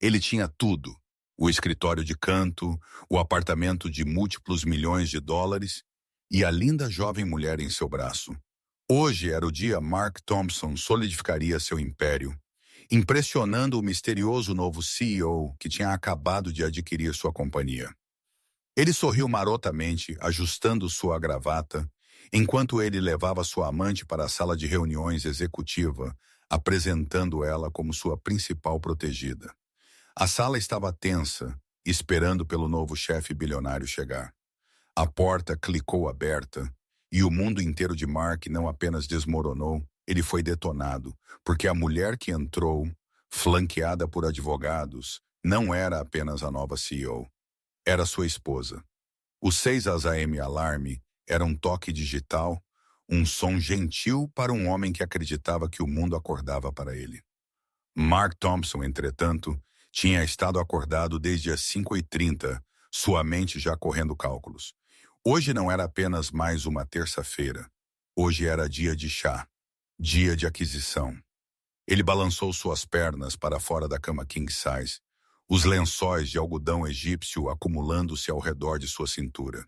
Ele tinha tudo: o escritório de canto, o apartamento de múltiplos milhões de dólares e a linda jovem mulher em seu braço. Hoje era o dia Mark Thompson solidificaria seu império, impressionando o misterioso novo CEO que tinha acabado de adquirir sua companhia. Ele sorriu marotamente, ajustando sua gravata, enquanto ele levava sua amante para a sala de reuniões executiva, apresentando ela como sua principal protegida. A sala estava tensa, esperando pelo novo chefe bilionário chegar. A porta clicou aberta, e o mundo inteiro de Mark não apenas desmoronou, ele foi detonado, porque a mulher que entrou, flanqueada por advogados, não era apenas a nova CEO. Era sua esposa. O 6 AM alarme era um toque digital, um som gentil para um homem que acreditava que o mundo acordava para ele. Mark Thompson, entretanto, tinha estado acordado desde as 5h30, sua mente já correndo cálculos. Hoje não era apenas mais uma terça-feira. Hoje era dia de chá, dia de aquisição. Ele balançou suas pernas para fora da cama king size, os lençóis de algodão egípcio acumulando-se ao redor de sua cintura.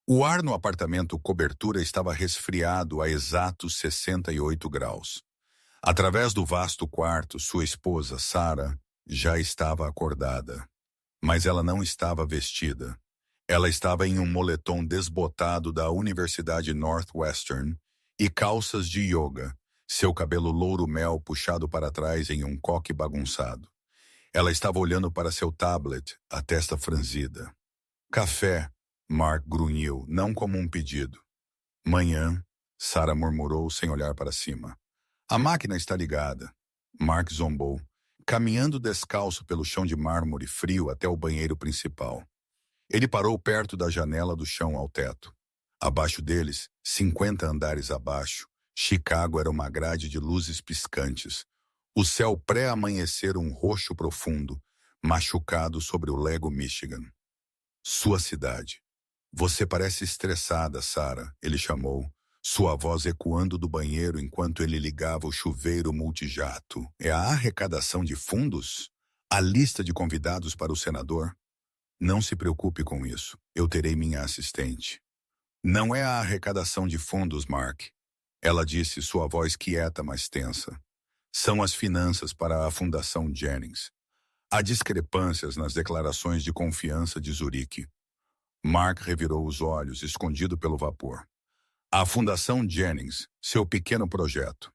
O ar no apartamento cobertura estava resfriado a exatos 68 graus. Através do vasto quarto, sua esposa, Sarah, já estava acordada. Mas ela não estava vestida. Ela estava em um moletom desbotado da Universidade Northwestern e calças de yoga, seu cabelo louro-mel puxado para trás em um coque bagunçado. Ela estava olhando para seu tablet, a testa franzida. Café, Mark grunhiu, não como um pedido. Manhã, Sarah murmurou sem olhar para cima. A máquina está ligada. Mark zombou, caminhando descalço pelo chão de mármore frio até o banheiro principal. Ele parou perto da janela do chão ao teto. Abaixo deles, 50 andares abaixo, Chicago era uma grade de luzes piscantes. O céu pré-amanhecer um roxo profundo, machucado sobre o Lego Michigan. Sua cidade. Você parece estressada, Sarah, ele chamou, sua voz ecoando do banheiro enquanto ele ligava o chuveiro multijato. É a arrecadação de fundos? A lista de convidados para o senador? Não se preocupe com isso, eu terei minha assistente. Não é a arrecadação de fundos, Mark. Ela disse, sua voz quieta, mas tensa. São as finanças para a Fundação Jennings. Há discrepâncias nas declarações de confiança de Zurique. Mark revirou os olhos, escondido pelo vapor. A Fundação Jennings, seu pequeno projeto.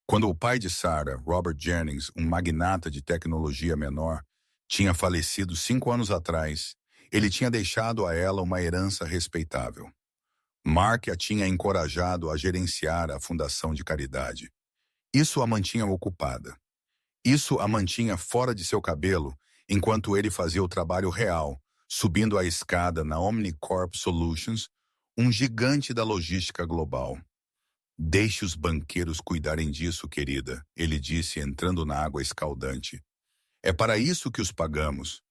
Quando o pai de Sarah, Robert Jennings, um magnata de tecnologia menor, tinha falecido 5 anos atrás, ele tinha deixado a ela uma herança respeitável. Mark a tinha encorajado a gerenciar a fundação de caridade. Isso a mantinha ocupada. Isso a mantinha fora de seu cabelo, enquanto ele fazia o trabalho real, subindo a escada na Omnicorp Solutions, um gigante da logística global. Deixe os banqueiros cuidarem disso, querida, ele disse, entrando na água escaldante. É para isso que os pagamos.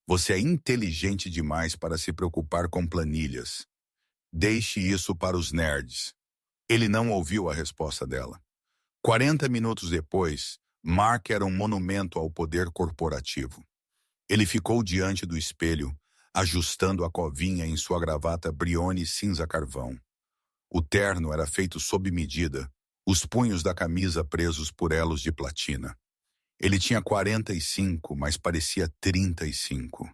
Você é inteligente demais para se preocupar com planilhas. Deixe isso para os nerds. Ele não ouviu a resposta dela. 40 minutos depois, Mark era um monumento ao poder corporativo. Ele ficou diante do espelho, ajustando a covinha em sua gravata Brioni cinza carvão. O terno era feito sob medida, os punhos da camisa presos por elos de platina. Ele tinha 45, mas parecia 35.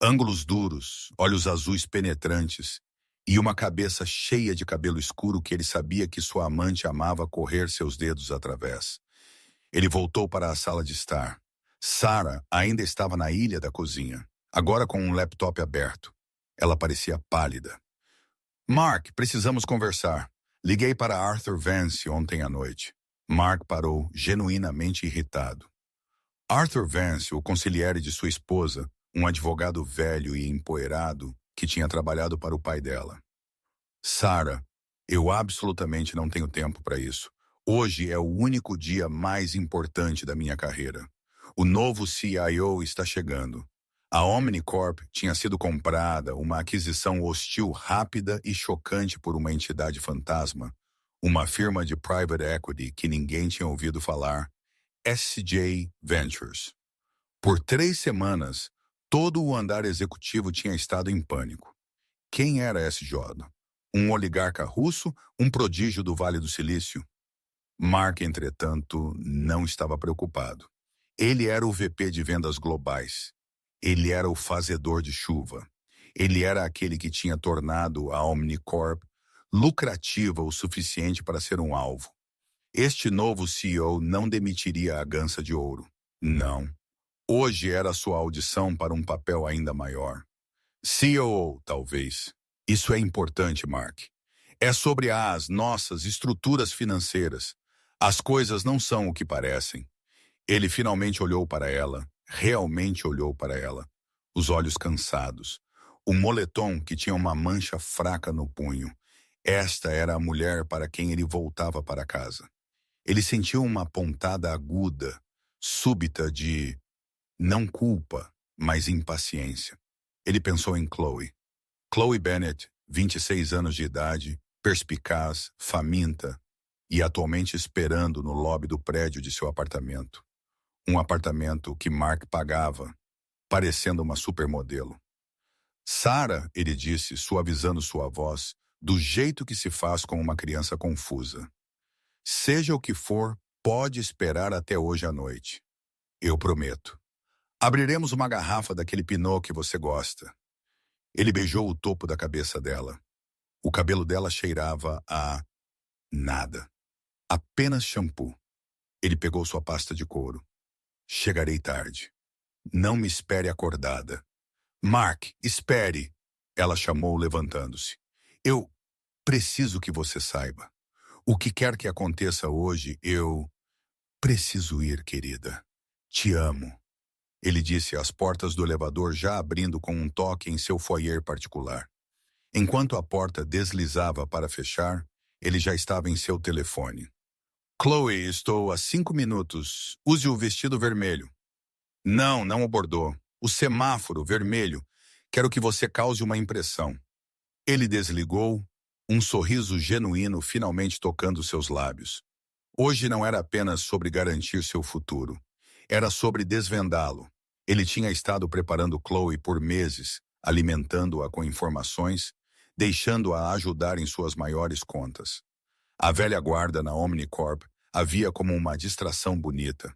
Ângulos duros, olhos azuis penetrantes e uma cabeça cheia de cabelo escuro que ele sabia que sua amante amava correr seus dedos através. Ele voltou para a sala de estar. Sarah ainda estava na ilha da cozinha, agora com um laptop aberto. Ela parecia pálida. Mark, precisamos conversar. Liguei para Arthur Vance ontem à noite. Mark parou, genuinamente irritado. Arthur Vance, o consigliere de sua esposa, um advogado velho e empoeirado que tinha trabalhado para o pai dela. Sarah, eu absolutamente não tenho tempo para isso. Hoje é o único dia mais importante da minha carreira. O novo CIO está chegando. A Omnicorp tinha sido comprada, uma aquisição hostil rápida e chocante por uma entidade fantasma, uma firma de private equity que ninguém tinha ouvido falar, SJ Ventures. Por 3 semanas, todo o andar executivo tinha estado em pânico. Quem era esse Jordan? Um oligarca russo? Um prodígio do Vale do Silício? Mark, entretanto, não estava preocupado. Ele era o VP de vendas globais. Ele era o fazedor de chuva. Ele era aquele que tinha tornado a Omnicorp lucrativa o suficiente para ser um alvo. Este novo CEO não demitiria a Gansa de Ouro. Não. Hoje era sua audição para um papel ainda maior. COO, talvez. Isso é importante, Mark. É sobre as nossas estruturas financeiras. As coisas não são o que parecem. Ele finalmente olhou para ela, realmente olhou para ela, os olhos cansados. O moletom que tinha uma mancha fraca no punho. Esta era a mulher para quem ele voltava para casa. Ele sentiu uma pontada aguda, súbita de não culpa, mas impaciência. Ele pensou em Chloe. Chloe Bennett, 26 anos de idade, perspicaz, faminta e atualmente esperando no lobby do prédio de seu apartamento. Um apartamento que Mark pagava, parecendo uma supermodelo. Sarah, ele disse, suavizando sua voz, do jeito que se faz com uma criança confusa. Seja o que for, pode esperar até hoje à noite. Eu prometo. Abriremos uma garrafa daquele pinot que você gosta. Ele beijou o topo da cabeça dela. O cabelo dela cheirava a nada. Apenas shampoo. Ele pegou sua pasta de couro. Chegarei tarde. Não me espere acordada. Mark, espere. Ela chamou, levantando-se. Eu preciso que você saiba. O que quer que aconteça hoje, eu preciso ir, querida. Te amo. Ele disse, as portas do elevador já abrindo com um toque em seu foyer particular. Enquanto a porta deslizava para fechar, ele já estava em seu telefone. Chloe, estou a 5 minutos. Use o vestido vermelho. Não abordou. O semáforo vermelho. Quero que você cause uma impressão. Ele desligou, um sorriso genuíno finalmente tocando seus lábios. Hoje não era apenas sobre garantir seu futuro. Era sobre desvendá-lo. Ele tinha estado preparando Chloe por meses, alimentando-a com informações, deixando-a ajudar em suas maiores contas. A velha guarda na Omnicorp havia como uma distração bonita.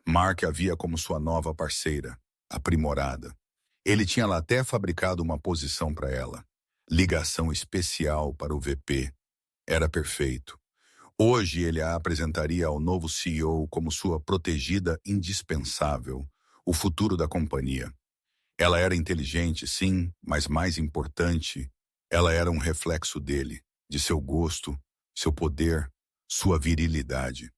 Mark havia como sua nova parceira, aprimorada. Ele tinha lá até fabricado uma posição para ela. Ligação especial para o VP. Era perfeito. Hoje ele a apresentaria ao novo CEO como sua protegida indispensável, o futuro da companhia. Ela era inteligente, sim, mas mais importante, ela era um reflexo dele, de seu gosto, seu poder, sua virilidade.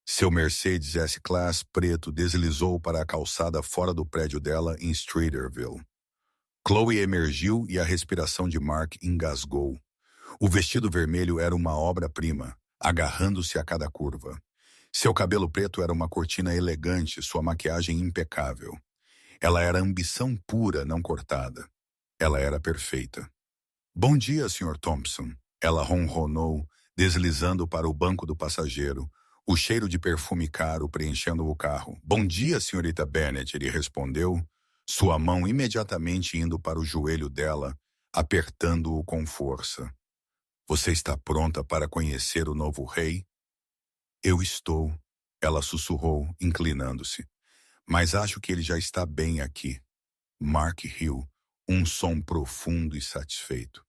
Seu Mercedes S-Class preto deslizou para a calçada fora do prédio dela em Streeterville. Chloe emergiu e a respiração de Mark engasgou. O vestido vermelho era uma obra-prima, agarrando-se a cada curva. Seu cabelo preto era uma cortina elegante, sua maquiagem impecável. Ela era ambição pura, não cortada. Ela era perfeita. Bom dia, Sr. Thompson. Ela ronronou, deslizando para o banco do passageiro, o cheiro de perfume caro preenchendo o carro. Bom dia, senhorita Bennett, ele respondeu, sua mão imediatamente indo para o joelho dela, apertando-o com força. Você está pronta para conhecer o novo rei? Eu estou, ela sussurrou, inclinando-se. Mas acho que ele já está bem aqui. Mark riu, um som profundo e satisfeito.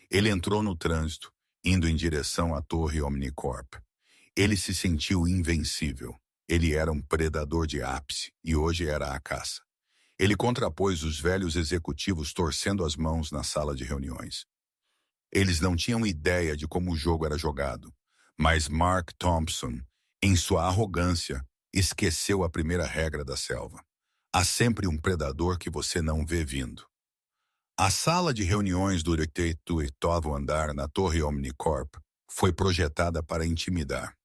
Ele entrou no trânsito, indo em direção à torre Omnicorp. Ele se sentiu invencível. Ele era um predador de ápice e hoje era a caça. Ele contrapôs os velhos executivos torcendo as mãos na sala de reuniões. Eles não tinham ideia de como o jogo era jogado, mas Mark Thompson, em sua arrogância, esqueceu a primeira regra da selva. Há sempre um predador que você não vê vindo. A sala de reuniões do 8º andar na torre Omnicorp foi projetada para intimidar.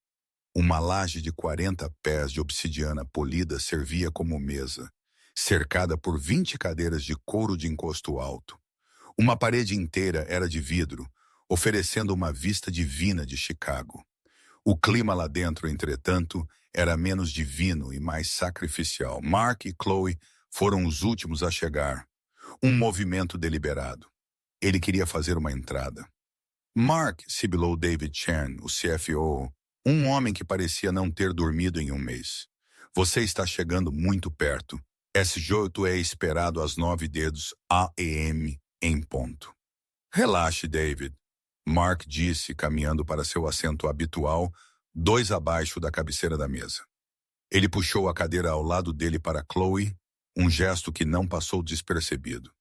Uma laje de 40 pés de obsidiana polida servia como mesa, cercada por 20 cadeiras de couro de encosto alto. Uma parede inteira era de vidro, oferecendo uma vista divina de Chicago. O clima lá dentro, entretanto, era menos divino e mais sacrificial. Mark e Chloe foram os últimos a chegar. Um movimento deliberado. Ele queria fazer uma entrada. Mark, sibilou David Chen, o CFO, um homem que parecia não ter dormido em um mês. Você está chegando muito perto. S8 é esperado às 9 AM em ponto. Relaxe, David. Mark disse, caminhando para seu assento habitual, 2 abaixo da cabeceira da mesa. Ele puxou a cadeira ao lado dele para Chloe, um gesto que não passou despercebido.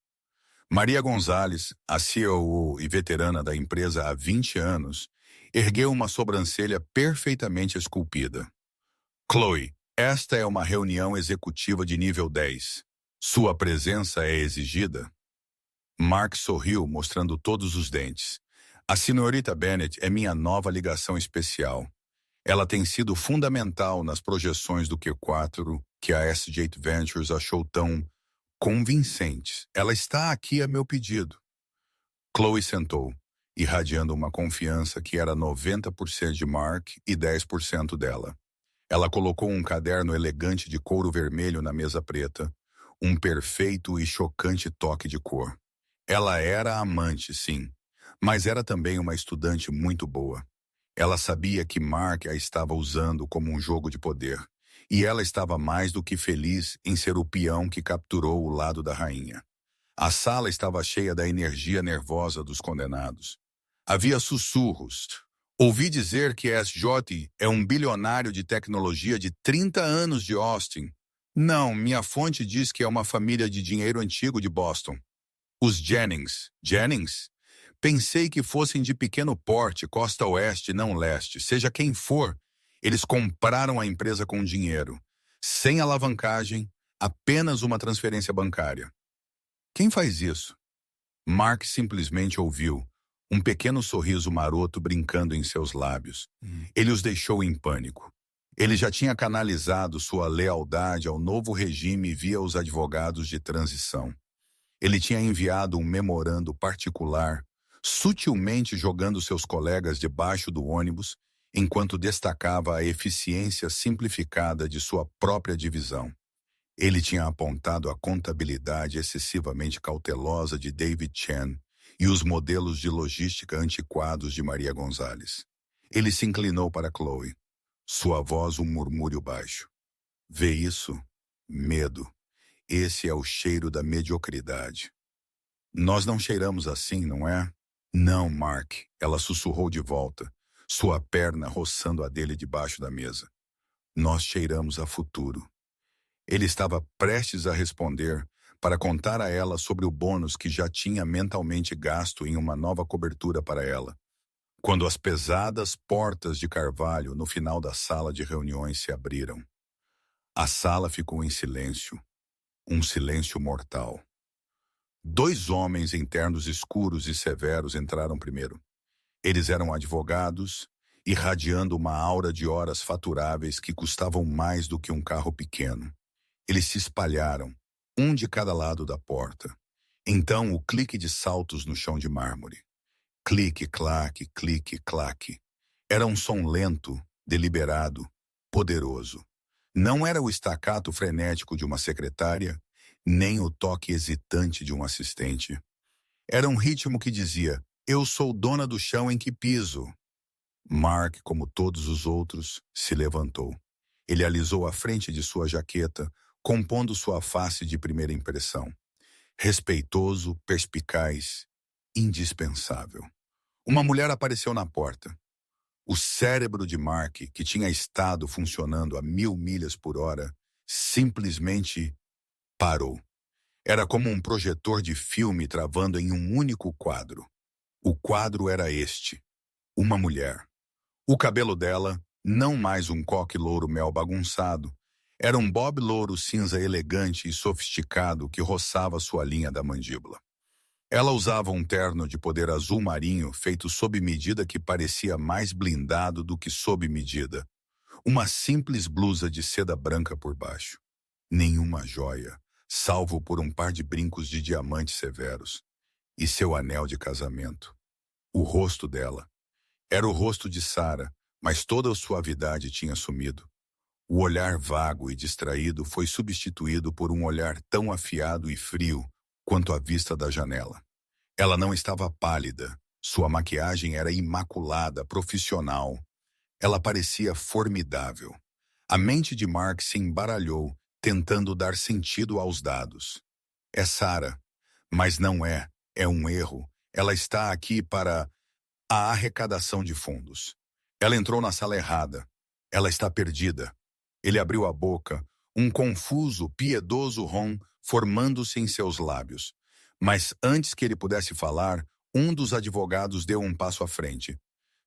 Maria Gonzalez, a CEO e veterana da empresa há 20 anos, ergueu uma sobrancelha perfeitamente esculpida. Chloe, esta é uma reunião executiva de nível 10. Sua presença é exigida? Mark sorriu, mostrando todos os dentes. A senhorita Bennett é minha nova ligação especial. Ela tem sido fundamental nas projeções do Q4 que a S8 Ventures achou tão convincentes. Ela está aqui a meu pedido. Chloe sentou, irradiando uma confiança que era 90% de Mark e 10% dela. Ela colocou um caderno elegante de couro vermelho na mesa preta, um perfeito e chocante toque de cor. Ela era amante, sim, mas era também uma estudante muito boa. Ela sabia que Mark a estava usando como um jogo de poder, e ela estava mais do que feliz em ser o peão que capturou o lado da rainha. A sala estava cheia da energia nervosa dos condenados. Havia sussurros. Ouvi dizer que SJ é um bilionário de tecnologia de 30 anos de Austin. Não, minha fonte diz que é uma família de dinheiro antigo de Boston. Os Jennings. Jennings? Pensei que fossem de pequeno porte, costa oeste, não leste. Seja quem for, eles compraram a empresa com dinheiro. Sem alavancagem, apenas uma transferência bancária. Quem faz isso? Mark simplesmente ouviu, um pequeno sorriso maroto brincando em seus lábios. Ele os deixou em pânico. Ele já tinha canalizado sua lealdade ao novo regime via os advogados de transição. Ele tinha enviado um memorando particular, sutilmente jogando seus colegas debaixo do ônibus, enquanto destacava a eficiência simplificada de sua própria divisão. Ele tinha apontado a contabilidade excessivamente cautelosa de David Chen e os modelos de logística antiquados de Maria Gonzalez. Ele se inclinou para Chloe. Sua voz um murmúrio baixo. Vê isso? Medo. Esse é o cheiro da mediocridade. Nós não cheiramos assim, não é? Não, Mark. Ela sussurrou de volta, sua perna roçando a dele debaixo da mesa. Nós cheiramos a futuro. Ele estava prestes a responder para contar a ela sobre o bônus que já tinha mentalmente gasto em uma nova cobertura para ela, quando as pesadas portas de carvalho no final da sala de reuniões se abriram. A sala ficou em silêncio, um silêncio mortal. 2 homens em ternos escuros e severos entraram primeiro. Eles eram advogados, irradiando uma aura de horas faturáveis que custavam mais do que um carro pequeno. Eles se espalharam, um de cada lado da porta. Então o clique de saltos no chão de mármore. Clique, claque, clique, claque. Era um som lento, deliberado, poderoso. Não era o estacato frenético de uma secretária, nem o toque hesitante de um assistente. Era um ritmo que dizia, eu sou dona do chão em que piso. Mark, como todos os outros, se levantou. Ele alisou a frente de sua jaqueta, compondo sua face de primeira impressão. Respeitoso, perspicaz, indispensável. Uma mulher apareceu na porta. O cérebro de Mark, que tinha estado funcionando a 1000 milhas por hora, simplesmente parou. Era como um projetor de filme travando em um único quadro. O quadro era este: uma mulher. O cabelo dela, não mais um coque louro mel bagunçado, era um bob louro cinza elegante e sofisticado que roçava sua linha da mandíbula. Ela usava um terno de poder azul marinho feito sob medida que parecia mais blindado do que sob medida. Uma simples blusa de seda branca por baixo. Nenhuma joia, salvo por um par de brincos de diamantes severos. E seu anel de casamento. O rosto dela. Era o rosto de Sarah, mas toda a suavidade tinha sumido. O olhar vago e distraído foi substituído por um olhar tão afiado e frio quanto a vista da janela. Ela não estava pálida. Sua maquiagem era imaculada, profissional. Ela parecia formidável. A mente de Mark se embaralhou, tentando dar sentido aos dados. É Sarah, mas não é. É um erro. Ela está aqui para a arrecadação de fundos. Ela entrou na sala errada. Ela está perdida. Ele abriu a boca, um confuso, piedoso rom formando-se em seus lábios. Mas antes que ele pudesse falar, um dos advogados deu um passo à frente.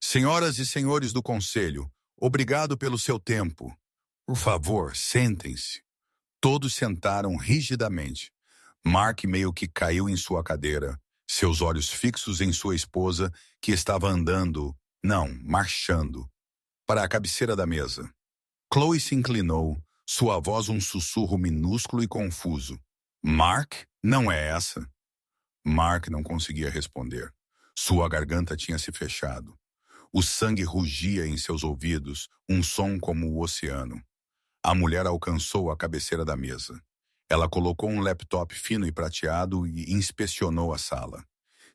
Senhoras e senhores do conselho, obrigado pelo seu tempo. Por favor, sentem-se. Todos sentaram rigidamente. Mark meio que caiu em sua cadeira, seus olhos fixos em sua esposa, que estava andando, não, marchando, para a cabeceira da mesa. Chloe se inclinou, sua voz um sussurro minúsculo e confuso. Mark? Não é essa? Mark não conseguia responder. Sua garganta tinha se fechado. O sangue rugia em seus ouvidos, um som como o oceano. A mulher alcançou a cabeceira da mesa. Ela colocou um laptop fino e prateado e inspecionou a sala.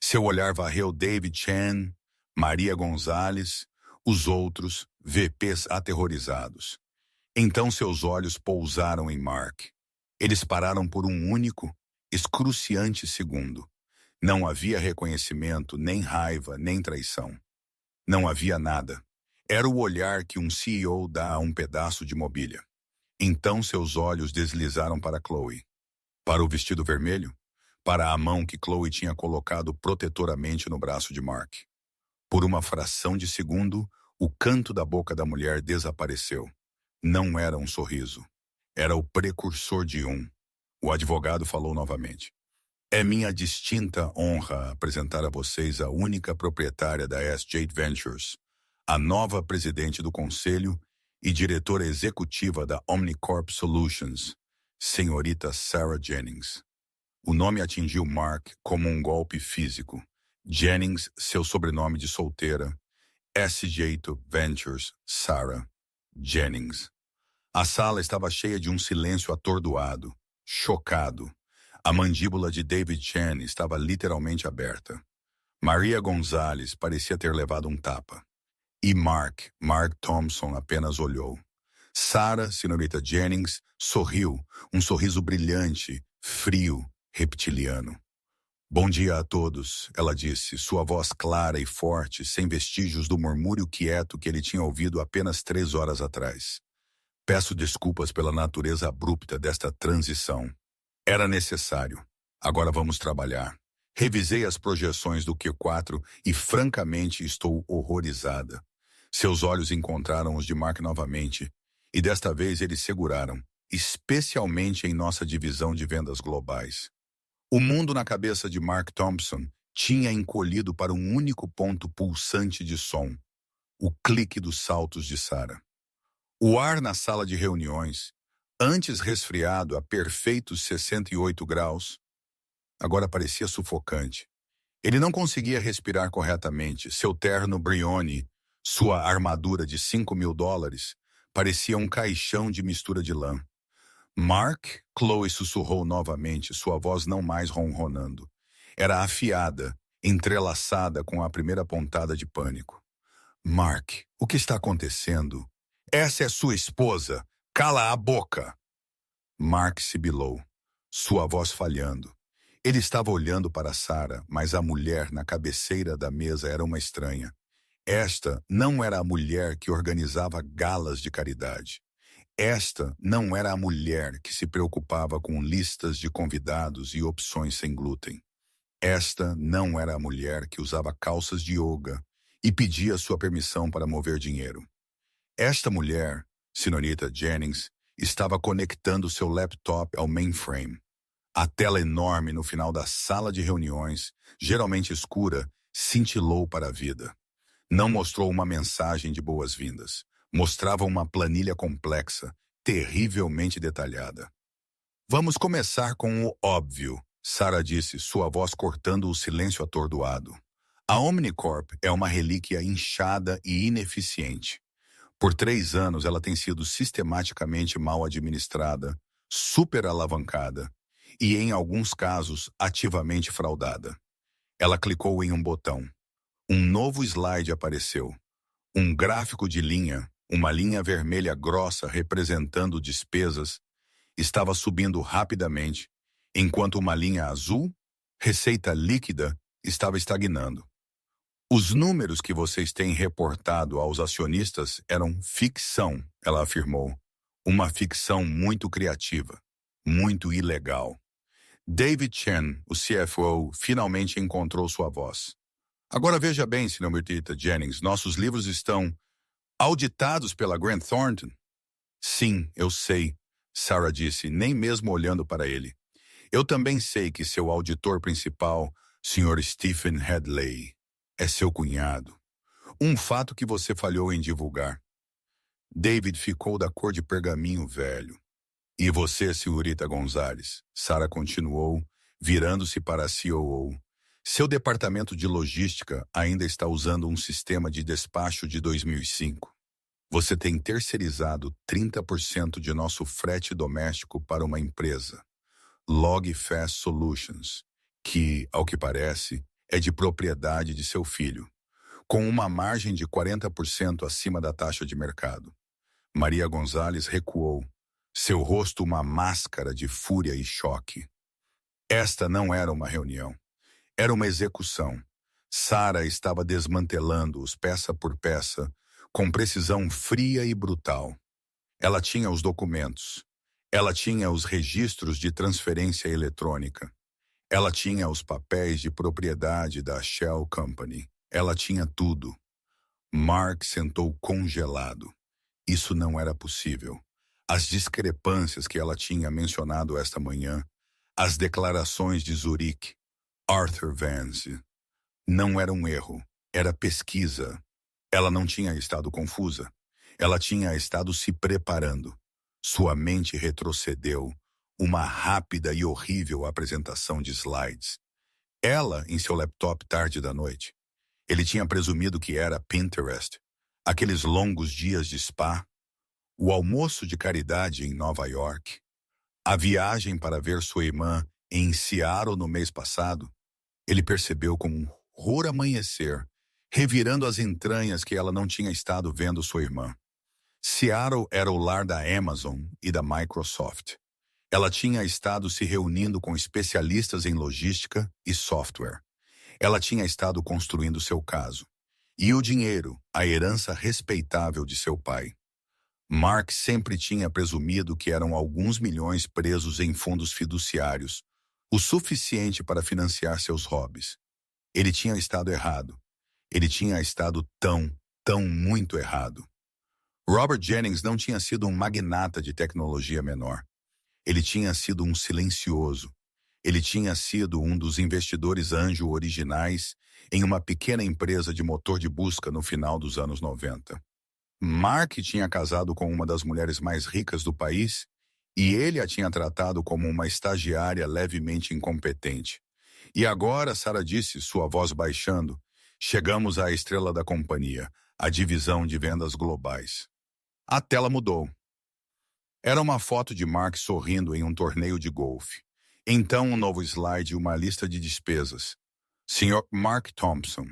Seu olhar varreu David Chen, Maria Gonzalez, os outros, VPs aterrorizados. Então seus olhos pousaram em Mark. Eles pararam por um único, excruciante segundo. Não havia reconhecimento, nem raiva, nem traição. Não havia nada. Era o olhar que um CEO dá a um pedaço de mobília. Então seus olhos deslizaram para Chloe. Para o vestido vermelho? Para a mão que Chloe tinha colocado protetoramente no braço de Mark. Por uma fração de segundo, o canto da boca da mulher desapareceu. Não era um sorriso. Era o precursor de um. O advogado falou novamente. É minha distinta honra apresentar a vocês a única proprietária da SJ Ventures, a nova presidente do conselho e diretora executiva da Omnicorp Solutions, senhorita Sarah Jennings. O nome atingiu Mark como um golpe físico. Jennings, seu sobrenome de solteira. SJ Ventures, Sarah Jennings. A sala estava cheia de um silêncio atordoado, chocado. A mandíbula de David Chen estava literalmente aberta. Maria Gonzalez parecia ter levado um tapa. E Mark Thompson apenas olhou. Sarah, senhorita Jennings, sorriu, um sorriso brilhante, frio, reptiliano. Bom dia a todos, ela disse, sua voz clara e forte, sem vestígios do murmúrio quieto que ele tinha ouvido apenas 3 horas atrás. Peço desculpas pela natureza abrupta desta transição. Era necessário. Agora vamos trabalhar. Revisei as projeções do Q4 e, francamente, estou horrorizada. Seus olhos encontraram os de Mark novamente, e desta vez eles seguraram, especialmente em nossa divisão de vendas globais. O mundo na cabeça de Mark Thompson tinha encolhido para um único ponto pulsante de som, o clique dos saltos de Sarah. O ar na sala de reuniões, antes resfriado a perfeitos 68 graus, agora parecia sufocante. Ele não conseguia respirar corretamente. Seu terno Brioni, sua armadura de $5.000, parecia um caixão de mistura de lã. Mark, Chloe sussurrou novamente, sua voz não mais ronronando. Era afiada, entrelaçada com a primeira pontada de pânico. Mark, o que está acontecendo? Essa é sua esposa. Cala a boca! Mark sibilou, sua voz falhando. Ele estava olhando para Sarah, mas a mulher na cabeceira da mesa era uma estranha. Esta não era a mulher que organizava galas de caridade. Esta não era a mulher que se preocupava com listas de convidados e opções sem glúten. Esta não era a mulher que usava calças de yoga e pedia sua permissão para mover dinheiro. Esta mulher, senhorita Jennings, estava conectando seu laptop ao mainframe. A tela enorme no final da sala de reuniões, geralmente escura, cintilou para a vida. Não mostrou uma mensagem de boas-vindas. Mostrava uma planilha complexa, terrivelmente detalhada. Vamos começar com o óbvio, Sarah disse, sua voz cortando o silêncio atordoado. A Omnicorp é uma relíquia inchada e ineficiente. Por 3 anos, ela tem sido sistematicamente mal administrada, super alavancada e, em alguns casos, ativamente fraudada. Ela clicou em um botão. Um novo slide apareceu. Um gráfico de linha, uma linha vermelha grossa representando despesas, estava subindo rapidamente, enquanto uma linha azul, receita líquida, estava estagnando. Os números que vocês têm reportado aos acionistas eram ficção, ela afirmou. Uma ficção muito criativa, muito ilegal. David Chen, o CFO, finalmente encontrou sua voz. Agora veja bem, Sra. Jennings, nossos livros estão auditados pela Grant Thornton? Sim, eu sei, Sarah disse, nem mesmo olhando para ele. Eu também sei que seu auditor principal, Sr. Stephen Hadley, é seu cunhado. Um fato que você falhou em divulgar. David ficou da cor de pergaminho velho. E você, senhorita Gonzalez? Sarah continuou, virando-se para a COO. Seu departamento de logística ainda está usando um sistema de despacho de 2005. Você tem terceirizado 30% de nosso frete doméstico para uma empresa, Log Fast Solutions, que, ao que parece, é de propriedade de seu filho, com uma margem de 40% acima da taxa de mercado. Maria Gonzalez recuou, seu rosto uma máscara de fúria e choque. Esta não era uma reunião. Era uma execução. Sarah estava desmantelando-os peça por peça, com precisão fria e brutal. Ela tinha os documentos. Ela tinha os registros de transferência eletrônica. Ela tinha os papéis de propriedade da Shell Company. Ela tinha tudo. Mark sentou congelado. Isso não era possível. As discrepâncias que ela tinha mencionado esta manhã, as declarações de Zurique, Arthur Vance, não era um erro, era pesquisa. Ela não tinha estado confusa. Ela tinha estado se preparando. Sua mente retrocedeu. Uma rápida e horrível apresentação de slides. Ela, em seu laptop tarde da noite. Ele tinha presumido que era Pinterest. Aqueles longos dias de spa. O almoço de caridade em Nova York. A viagem para ver sua irmã em Seattle no mês passado. Ele percebeu como um horror amanhecer, revirando as entranhas que ela não tinha estado vendo sua irmã. Seattle era o lar da Amazon e da Microsoft. Ela tinha estado se reunindo com especialistas em logística e software. Ela tinha estado construindo seu caso. E o dinheiro, a herança respeitável de seu pai. Mark sempre tinha presumido que eram alguns milhões presos em fundos fiduciários, o suficiente para financiar seus hobbies. Ele tinha estado errado. Ele tinha estado tão muito errado. Robert Jennings não tinha sido um magnata de tecnologia menor. Ele tinha sido um silencioso. Ele tinha sido um dos investidores anjo originais em uma pequena empresa de motor de busca no final dos anos 90. Mark tinha casado com uma das mulheres mais ricas do país e ele a tinha tratado como uma estagiária levemente incompetente. E agora, Sarah disse, sua voz baixando, chegamos à estrela da companhia, a divisão de vendas globais. A tela mudou. Era uma foto de Mark sorrindo em um torneio de golfe. Então um novo slide e uma lista de despesas. Sr. Mark Thompson.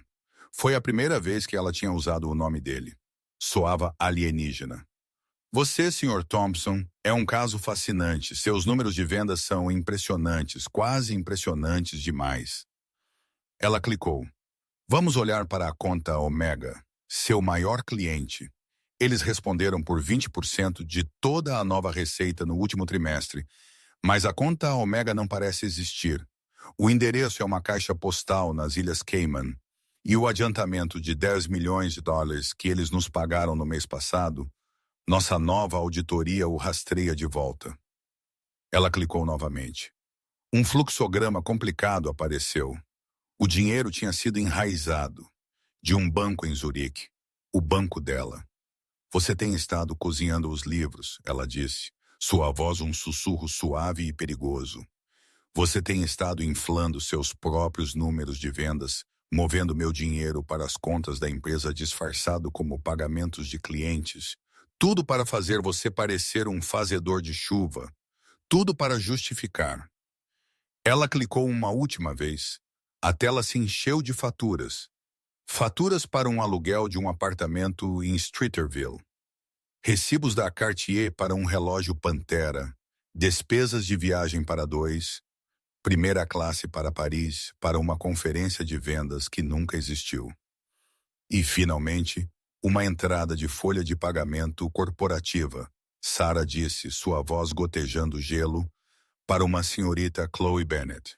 Foi a primeira vez que ela tinha usado o nome dele. Soava alienígena. Você, Sr. Thompson, é um caso fascinante. Seus números de vendas são impressionantes, quase impressionantes demais. Ela clicou. Vamos olhar para a conta Omega, seu maior cliente. Eles responderam por 20% de toda a nova receita no último trimestre, mas a conta Omega não parece existir. O endereço é uma caixa postal nas Ilhas Cayman, e o adiantamento de $10 milhões que eles nos pagaram no mês passado, nossa nova auditoria o rastreia de volta. Ela clicou novamente. Um fluxograma complicado apareceu. O dinheiro tinha sido enraizado de um banco em Zurique, o banco dela. Você tem estado cozinhando os livros, ela disse, sua voz um sussurro suave e perigoso. Você tem estado inflando seus próprios números de vendas movendo meu dinheiro para as contas da empresa disfarçado como pagamentos de clientes. Tudo para fazer você parecer um fazedor de chuva. Tudo para justificar. Ela clicou uma última vez. A tela se encheu de faturas. Faturas para um aluguel de um apartamento em Streeterville. Recibos da Cartier para um relógio Pantera. Despesas de viagem para dois. Primeira classe para Paris, para uma conferência de vendas que nunca existiu. E, finalmente, uma entrada de folha de pagamento corporativa. Sarah disse, sua voz gotejando gelo, para uma senhorita Chloe Bennett.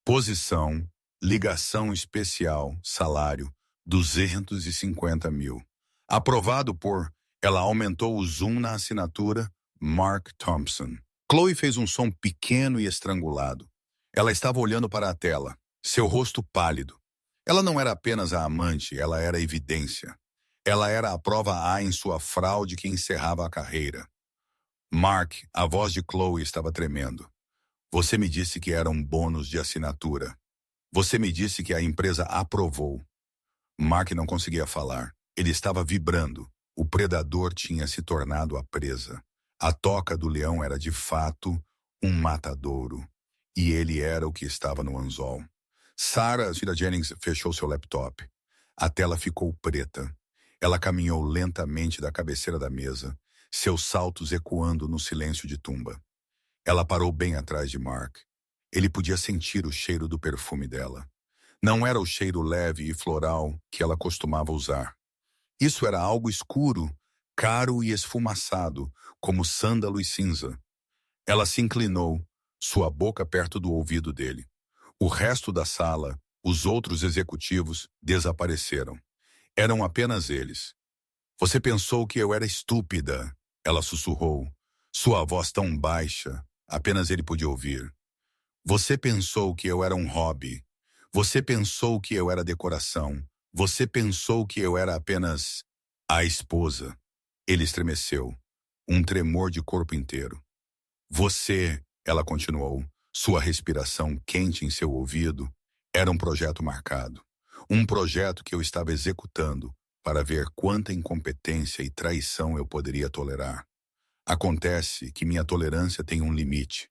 Posição, ligação especial, salário, 250 mil. Aprovado por, ela aumentou o zoom na assinatura, Mark Thompson. Chloe fez um som pequeno e estrangulado. Ela estava olhando para a tela, seu rosto pálido. Ela não era apenas a amante, ela era a evidência. Ela era a prova A em sua fraude que encerrava a carreira. Mark, a voz de Chloe estava tremendo. Você me disse que era um bônus de assinatura. Você me disse que a empresa aprovou. Mark não conseguia falar. Ele estava vibrando. O predador tinha se tornado a presa. A toca do leão era de fato um matadouro. E ele era o que estava no anzol. Sarah Jennings fechou seu laptop. A tela ficou preta. Ela caminhou lentamente da cabeceira da mesa, seus saltos ecoando no silêncio de tumba. Ela parou bem atrás de Mark. Ele podia sentir o cheiro do perfume dela. Não era o cheiro leve e floral que ela costumava usar. Isso era algo escuro, caro e esfumaçado, como sândalo e cinza. Ela se inclinou, sua boca perto do ouvido dele. O resto da sala, os outros executivos, desapareceram. Eram apenas eles. Você pensou que eu era estúpida, ela sussurrou. Sua voz tão baixa, apenas ele podia ouvir. Você pensou que eu era um hobby. Você pensou que eu era decoração. Você pensou que eu era apenas a esposa. Ele estremeceu, um tremor de corpo inteiro. Você, ela continuou, sua respiração quente em seu ouvido, era um projeto marcado. Um projeto que eu estava executando para ver quanta incompetência e traição eu poderia tolerar. Acontece que minha tolerância tem um limite.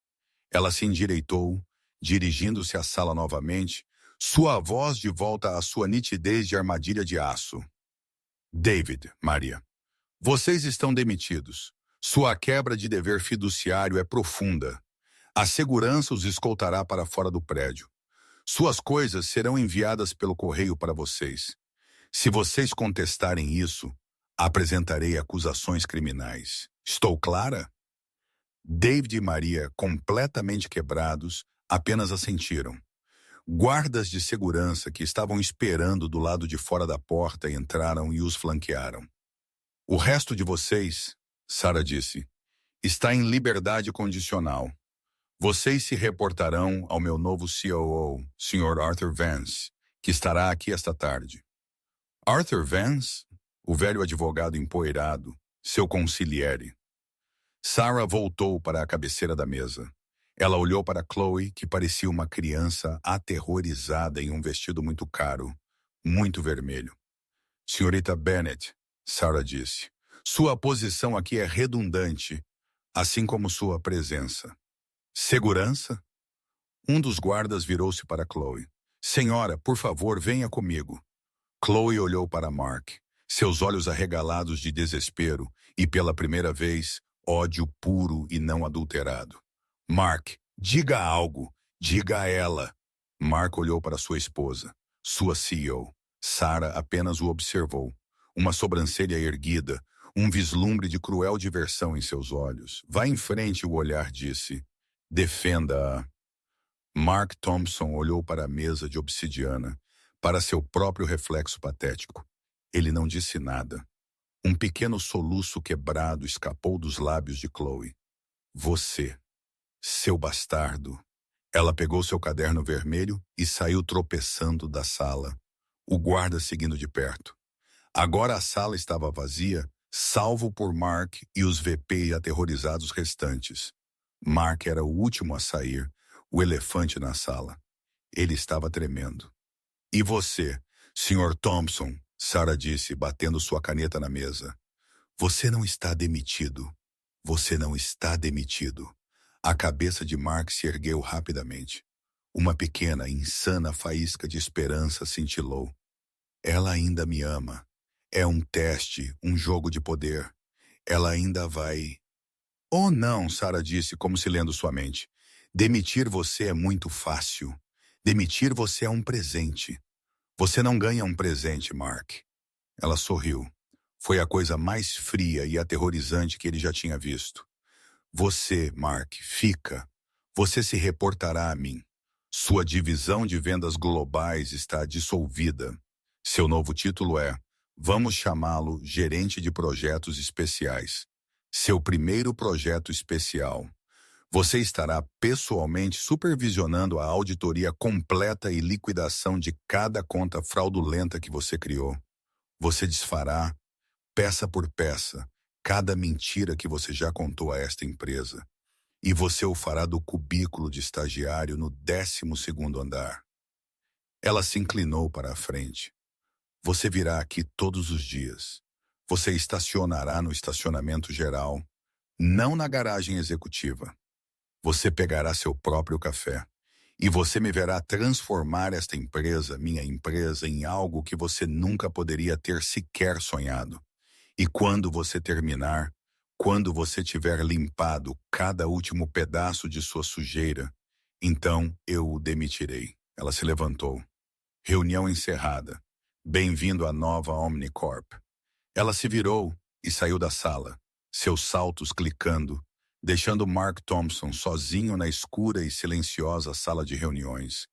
Ela se endireitou, dirigindo-se à sala novamente, sua voz de volta à sua nitidez de armadilha de aço. David, Maria, vocês estão demitidos. Sua quebra de dever fiduciário é profunda. A segurança os escoltará para fora do prédio. Suas coisas serão enviadas pelo correio para vocês. Se vocês contestarem isso, apresentarei acusações criminais. Estou clara? David e Maria, completamente quebrados, apenas assentiram. Guardas de segurança que estavam esperando do lado de fora da porta entraram e os flanquearam. O resto de vocês, Sarah disse, está em liberdade condicional. Vocês se reportarão ao meu novo COO, Sr. Arthur Vance, que estará aqui esta tarde. Arthur Vance? O velho advogado empoeirado, seu consigliere. Sarah voltou para a cabeceira da mesa. Ela olhou para Chloe, que parecia uma criança aterrorizada em um vestido muito caro, muito vermelho. Senhorita Bennett, Sarah disse, sua posição aqui é redundante, assim como sua presença. Segurança? Um dos guardas virou-se para Chloe. Senhora, por favor, venha comigo. Chloe olhou para Mark, seus olhos arregalados de desespero e, pela primeira vez, ódio puro e não adulterado. Mark, diga algo. Diga a ela. Mark olhou para sua esposa, sua CEO. Sarah apenas o observou. Uma sobrancelha erguida, um vislumbre de cruel diversão em seus olhos. Vá em frente, o olhar disse. Defenda-a. Mark Thompson olhou para a mesa de obsidiana, para seu próprio reflexo patético. Ele não disse nada. Um pequeno soluço quebrado escapou dos lábios de Chloe. Você, seu bastardo. Ela pegou seu caderno vermelho e saiu tropeçando da sala, o guarda seguindo de perto. Agora a sala estava vazia, salvo por Mark e os VP aterrorizados restantes. Mark era o último a sair, o elefante na sala. Ele estava tremendo. E você, Sr. Thompson, Sarah disse, batendo sua caneta na mesa. Você não está demitido. Você não está demitido. A cabeça de Mark se ergueu rapidamente. Uma pequena, insana faísca de esperança cintilou. Ela ainda me ama. É um teste, um jogo de poder. Ela ainda vai... Oh, não, Sarah disse, como se lendo sua mente. Demitir você é muito fácil. Demitir você é um presente. Você não ganha um presente, Mark. Ela sorriu. Foi a coisa mais fria e aterrorizante que ele já tinha visto. Você, Mark, fica. Você se reportará a mim. Sua divisão de vendas globais está dissolvida. Seu novo título é, vamos chamá-lo Gerente de Projetos Especiais. Seu primeiro projeto especial. Você estará pessoalmente supervisionando a auditoria completa e liquidação de cada conta fraudulenta que você criou. Você desfará, peça por peça, cada mentira que você já contou a esta empresa. E você o fará do cubículo de estagiário no 12º andar. Ela se inclinou para a frente. Você virá aqui todos os dias. Você estacionará no estacionamento geral, não na garagem executiva. Você pegará seu próprio café. E você me verá transformar esta empresa, minha empresa, em algo que você nunca poderia ter sequer sonhado. E quando você terminar, quando você tiver limpado cada último pedaço de sua sujeira, então eu o demitirei. Ela se levantou. Reunião encerrada. Bem-vindo à nova Omnicorp. Ela se virou e saiu da sala, seus saltos clicando, deixando Mark Thompson sozinho na escura e silenciosa sala de reuniões.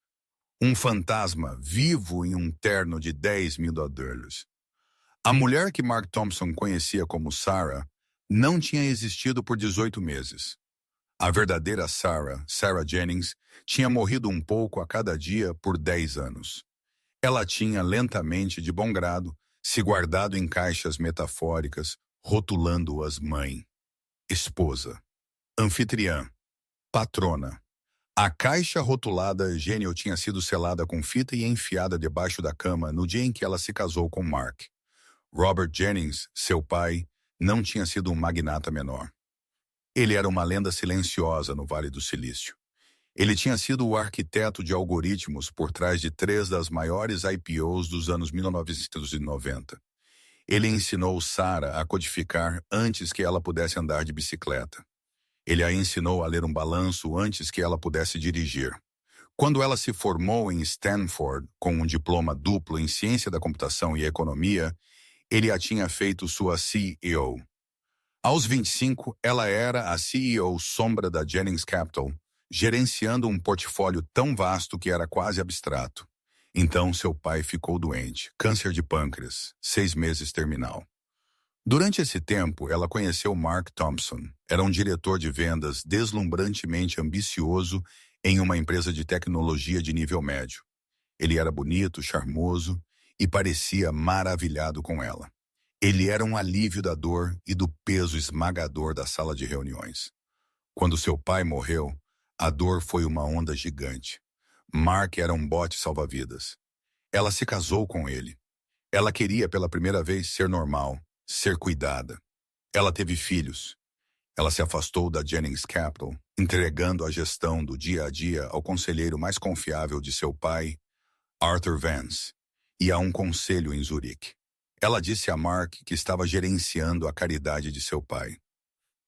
Um fantasma vivo em um terno de $10.000. A mulher que Mark Thompson conhecia como Sarah não tinha existido por 18 meses. A verdadeira Sarah, Sarah Jennings, tinha morrido um pouco a cada dia por 10 anos. Ela tinha lentamente, de bom grado, se guardado em caixas metafóricas, rotulando-as mãe, esposa, anfitriã, patrona. A caixa rotulada Gênio tinha sido selada com fita e enfiada debaixo da cama no dia em que ela se casou com Mark. Robert Jennings, seu pai, não tinha sido um magnata menor. Ele era uma lenda silenciosa no Vale do Silício. Ele tinha sido o arquiteto de algoritmos por trás de 3 das maiores IPOs dos anos 1990. Ele ensinou Sarah a codificar antes que ela pudesse andar de bicicleta. Ele a ensinou a ler um balanço antes que ela pudesse dirigir. Quando ela se formou em Stanford, com um diploma duplo em ciência da computação e economia, ele a tinha feito sua CEO. Aos 25, ela era a CEO sombra da Jennings Capital, gerenciando um portfólio tão vasto que era quase abstrato. Então seu pai ficou doente, câncer de pâncreas, 6 meses terminal. Durante esse tempo, ela conheceu Mark Thompson. Era um diretor de vendas deslumbrantemente ambicioso em uma empresa de tecnologia de nível médio. Ele era bonito, charmoso e parecia maravilhado com ela. Ele era um alívio da dor e do peso esmagador da sala de reuniões. Quando seu pai morreu, a dor foi uma onda gigante. Mark era um bote salva-vidas. Ela se casou com ele. Ela queria pela primeira vez ser normal, ser cuidada. Ela teve filhos. Ela se afastou da Jennings Capital, entregando a gestão do dia a dia ao conselheiro mais confiável de seu pai, Arthur Vance, e a um conselho em Zurique. Ela disse a Mark que estava gerenciando a caridade de seu pai.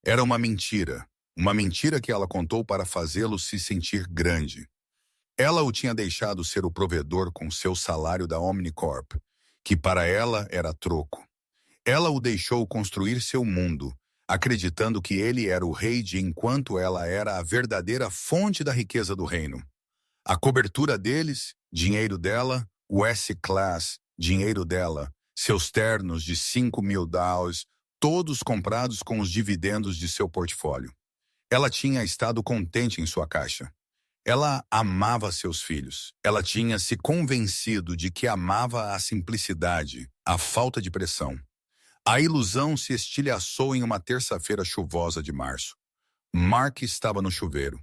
Era uma mentira que ela contou para fazê-lo se sentir grande. Ela o tinha deixado ser o provedor com seu salário da Omnicorp, que para ela era troco. Ela o deixou construir seu mundo, acreditando que ele era o rei de enquanto ela era a verdadeira fonte da riqueza do reino. A cobertura deles, dinheiro dela, o S-Class, dinheiro dela, seus ternos de $5.000, todos comprados com os dividendos de seu portfólio. Ela tinha estado contente em sua caixa. Ela amava seus filhos. Ela tinha se convencido de que amava a simplicidade, a falta de pressão. A ilusão se estilhaçou em uma terça-feira chuvosa de março. Mark estava no chuveiro.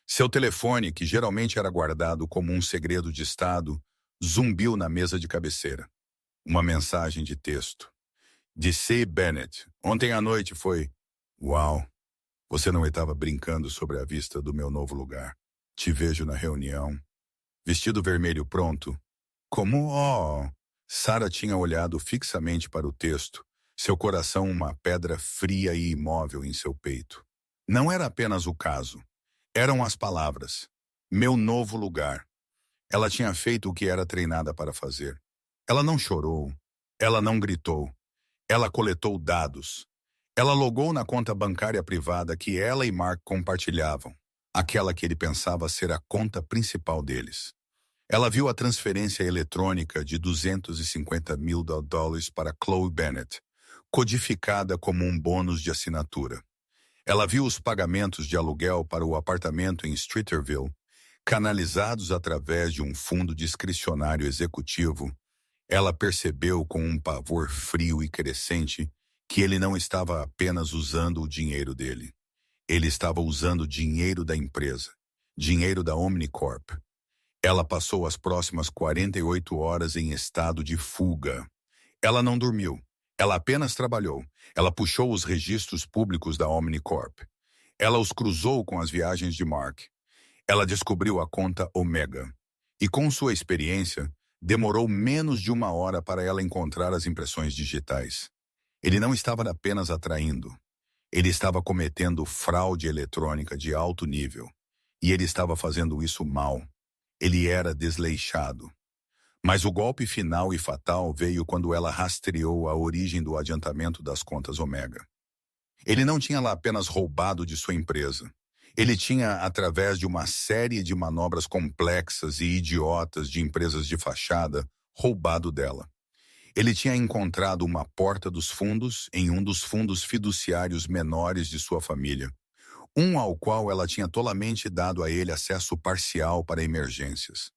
Seu telefone, que geralmente era guardado como um segredo de estado, zumbiu na mesa de cabeceira. Uma mensagem de texto. De C. Bennett. Ontem à noite foi... Uau! Você não estava brincando sobre a vista do meu novo lugar. Te vejo na reunião. Vestido vermelho pronto. Como? Oh! Sarah tinha olhado fixamente para o texto, seu coração uma pedra fria e imóvel em seu peito. Não era apenas o caso. Eram as palavras. Meu novo lugar. Ela tinha feito o que era treinada para fazer. Ela não chorou. Ela não gritou. Ela coletou dados. Ela logou na conta bancária privada que ela e Mark compartilhavam, aquela que ele pensava ser a conta principal deles. Ela viu a transferência eletrônica de $250 mil para Chloe Bennett, codificada como um bônus de assinatura. Ela viu os pagamentos de aluguel para o apartamento em Streeterville, canalizados através de um fundo discricionário executivo. Ela percebeu com um pavor frio e crescente que ele não estava apenas usando o dinheiro dele. Ele estava usando o dinheiro da empresa, dinheiro da Omnicorp. Ela passou as próximas 48 horas em estado de fuga. Ela não dormiu. Ela apenas trabalhou. Ela puxou os registros públicos da Omnicorp. Ela os cruzou com as viagens de Mark. Ela descobriu a conta Omega. E com sua experiência, demorou menos de 1 hora para ela encontrar as impressões digitais. Ele não estava apenas atraindo. Ele estava cometendo fraude eletrônica de alto nível. E ele estava fazendo isso mal. Ele era desleixado. Mas o golpe final e fatal veio quando ela rastreou a origem do adiantamento das contas Omega. Ele não tinha lá apenas roubado de sua empresa. Ele tinha, através de uma série de manobras complexas e idiotas de empresas de fachada, roubado dela. Ele tinha encontrado uma porta dos fundos em um dos fundos fiduciários menores de sua família, um ao qual ela tinha tolamente dado a ele acesso parcial para emergências.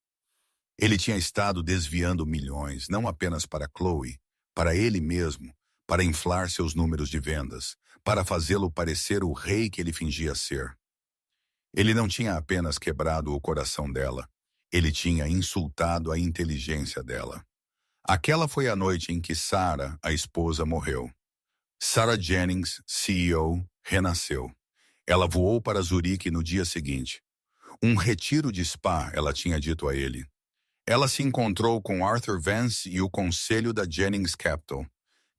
Ele tinha estado desviando milhões, não apenas para Chloe, para ele mesmo, para inflar seus números de vendas, para fazê-lo parecer o rei que ele fingia ser. Ele não tinha apenas quebrado o coração dela, ele tinha insultado a inteligência dela. Aquela foi a noite em que Sarah, a esposa, morreu. Sarah Jennings, CEO, renasceu. Ela voou para Zurique no dia seguinte. Um retiro de spa, ela tinha dito a ele. Ela se encontrou com Arthur Vance e o conselho da Jennings Capital.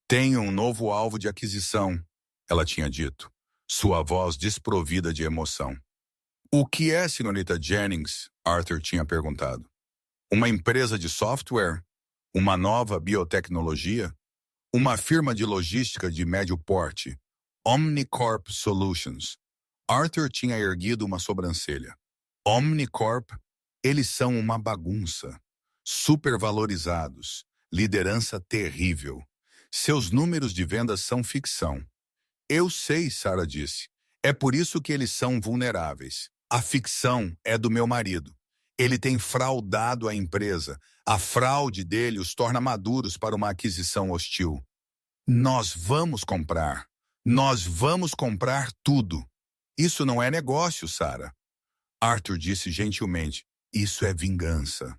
Tenho um novo alvo de aquisição, ela tinha dito, sua voz desprovida de emoção. O que é, senhorita Jennings? Arthur tinha perguntado. Uma empresa de software? Uma nova biotecnologia? Uma firma de logística de médio porte? Omnicorp Solutions. Arthur tinha erguido uma sobrancelha. Omnicorp? Eles são uma bagunça. Supervalorizados. Liderança terrível. Seus números de vendas são ficção. Eu sei, Sarah disse. É por isso que eles são vulneráveis. A ficção é do meu marido. Ele tem fraudado a empresa. A fraude dele os torna maduros para uma aquisição hostil. Nós vamos comprar. Nós vamos comprar tudo. Isso não é negócio, Sarah. Arthur disse gentilmente. Isso é vingança.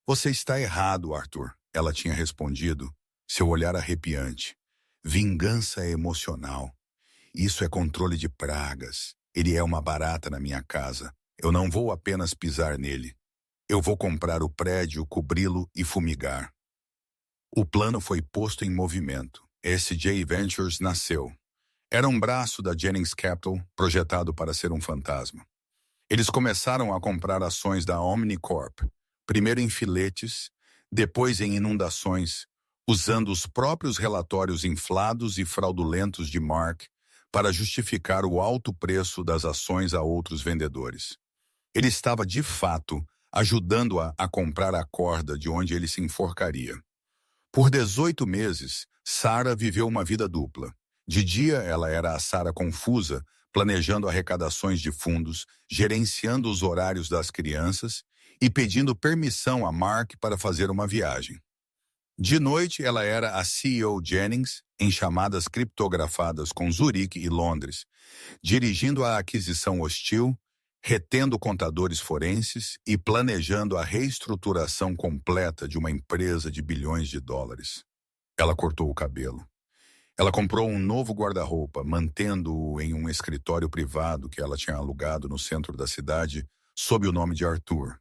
Você está errado, Arthur, ela tinha respondido, seu olhar arrepiante. Vingança é emocional. Isso é controle de pragas. Ele é uma barata na minha casa. Eu não vou apenas pisar nele. Eu vou comprar o prédio, cobri-lo e fumigar. O plano foi posto em movimento. SJ Ventures nasceu. Era um braço da Jennings Capital, projetado para ser um fantasma. Eles começaram a comprar ações da Omnicorp, primeiro em filetes, depois em inundações, usando os próprios relatórios inflados e fraudulentos de Mark para justificar o alto preço das ações a outros vendedores. Ele estava, de fato, ajudando-a a comprar a corda de onde ele se enforcaria. Por 18 meses, Sarah viveu uma vida dupla. De dia, ela era a Sarah confusa, planejando arrecadações de fundos, gerenciando os horários das crianças e pedindo permissão a Mark para fazer uma viagem. De noite, ela era a CEO Jennings, em chamadas criptografadas com Zurique e Londres, dirigindo a aquisição hostil, retendo contadores forenses e planejando a reestruturação completa de uma empresa de bilhões de dólares. Ela cortou o cabelo. Ela comprou um novo guarda-roupa, mantendo-o em um escritório privado que ela tinha alugado no centro da cidade, sob o nome de Arthur.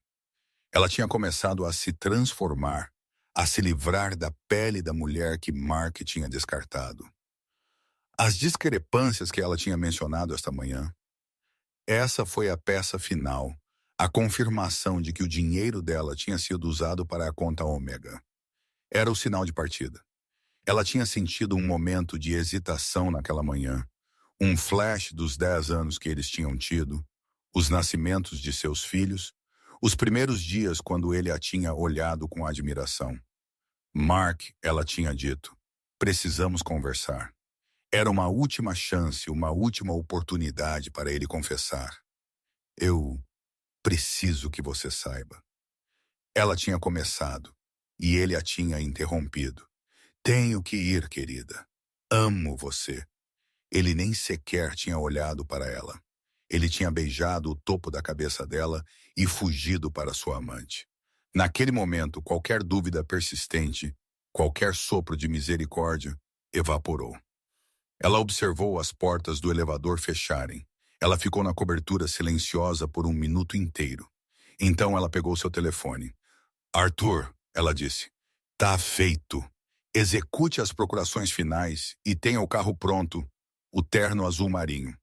Ela tinha começado a se transformar, a se livrar da pele da mulher que Mark tinha descartado. As discrepâncias que ela tinha mencionado esta manhã, essa foi a peça final, a confirmação de que o dinheiro dela tinha sido usado para a conta Ômega. Era o sinal de partida. Ela tinha sentido um momento de hesitação naquela manhã, um flash dos 10 anos que eles tinham tido, os nascimentos de seus filhos, os primeiros dias quando ele a tinha olhado com admiração. Mark, ela tinha dito, precisamos conversar. Era uma última chance, uma última oportunidade para ele confessar. Eu preciso que você saiba. Ela tinha começado, e ele a tinha interrompido. Tenho que ir, querida. Amo você. Ele nem sequer tinha olhado para ela. Ele tinha beijado o topo da cabeça dela e fugido para sua amante. Naquele momento, qualquer dúvida persistente, qualquer sopro de misericórdia, evaporou. Ela observou as portas do elevador fecharem. Ela ficou na cobertura silenciosa por um minuto inteiro. Então ela pegou seu telefone. Arthur, ela disse, tá feito. Execute as procurações finais e tenha o carro pronto, o terno azul marinho.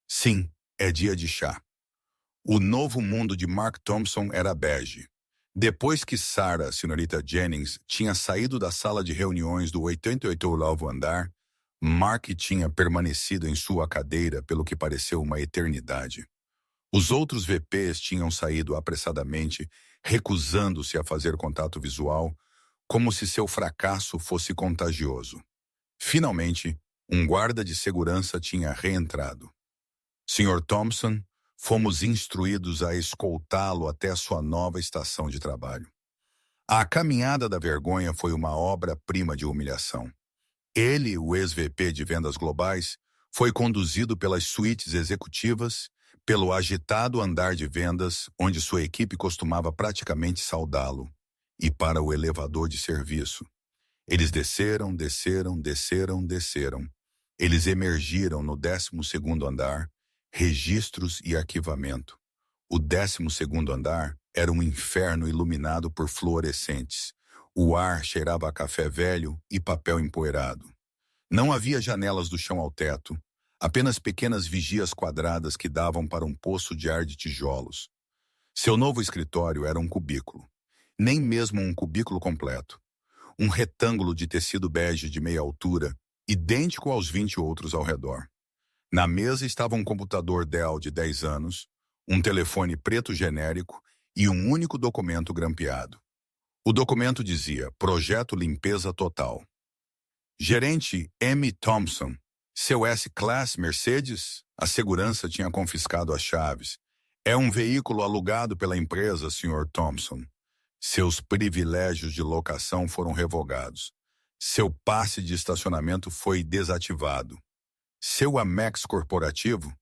Sim, é dia de chá. O novo mundo de Mark Thompson era bege. Depois que Sarah, senhorita Jennings, tinha saído da sala de reuniões do 88º andar, Mark tinha permanecido em sua cadeira pelo que pareceu uma eternidade. Os outros VPs tinham saído apressadamente, recusando-se a fazer contato visual, como se seu fracasso fosse contagioso. Finalmente, um guarda de segurança tinha reentrado. Sr. Thompson, fomos instruídos a escoltá-lo até sua nova estação de trabalho. A caminhada da vergonha foi uma obra-prima de humilhação. Ele, o ex-VP de vendas globais, foi conduzido pelas suítes executivas, pelo agitado andar de vendas, onde sua equipe costumava praticamente saudá-lo, e para o elevador de serviço. Eles desceram. Eles emergiram no 12º andar, registros e arquivamento. O 12º andar era um inferno iluminado por fluorescentes. O ar cheirava a café velho e papel empoeirado. Não havia janelas do chão ao teto, apenas pequenas vigias quadradas que davam para um poço de ar de tijolos. Seu novo escritório era um cubículo. Nem mesmo um cubículo completo. Um retângulo de tecido bege de meia altura, idêntico aos 20 outros ao redor. Na mesa estava um computador Dell de 10 anos, um telefone preto genérico e um único documento grampeado. O documento dizia Projeto Limpeza Total. Gerente M. Thompson, seu S-Class Mercedes, a segurança tinha confiscado as chaves. É um veículo alugado pela empresa, Sr. Thompson. Seus privilégios de locação foram revogados. Seu passe de estacionamento foi desativado. Seu Amex corporativo?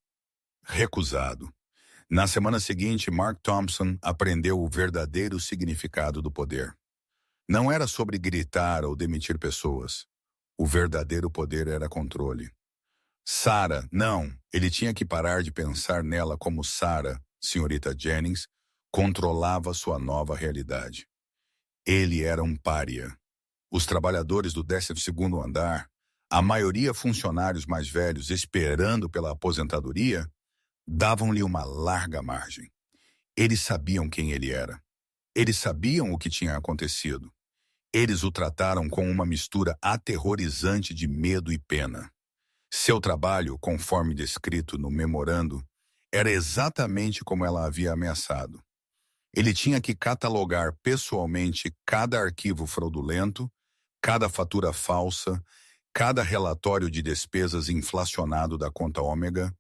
Recusado. Na semana seguinte, Mark Thompson aprendeu o verdadeiro significado do poder. Não era sobre gritar ou demitir pessoas. O verdadeiro poder era controle. Sarah, não, ele tinha que parar de pensar nela como Sarah, senhorita Jennings, controlava sua nova realidade. Ele era um pária. Os trabalhadores do 12º andar, a maioria funcionários mais velhos esperando pela aposentadoria, davam-lhe uma larga margem. Eles sabiam quem ele era. Eles sabiam o que tinha acontecido. Eles o trataram com uma mistura aterrorizante de medo e pena. Seu trabalho, conforme descrito no memorando, era exatamente como ela havia ameaçado. Ele tinha que catalogar pessoalmente cada arquivo fraudulento, cada fatura falsa, cada relatório de despesas inflacionado da conta Ômega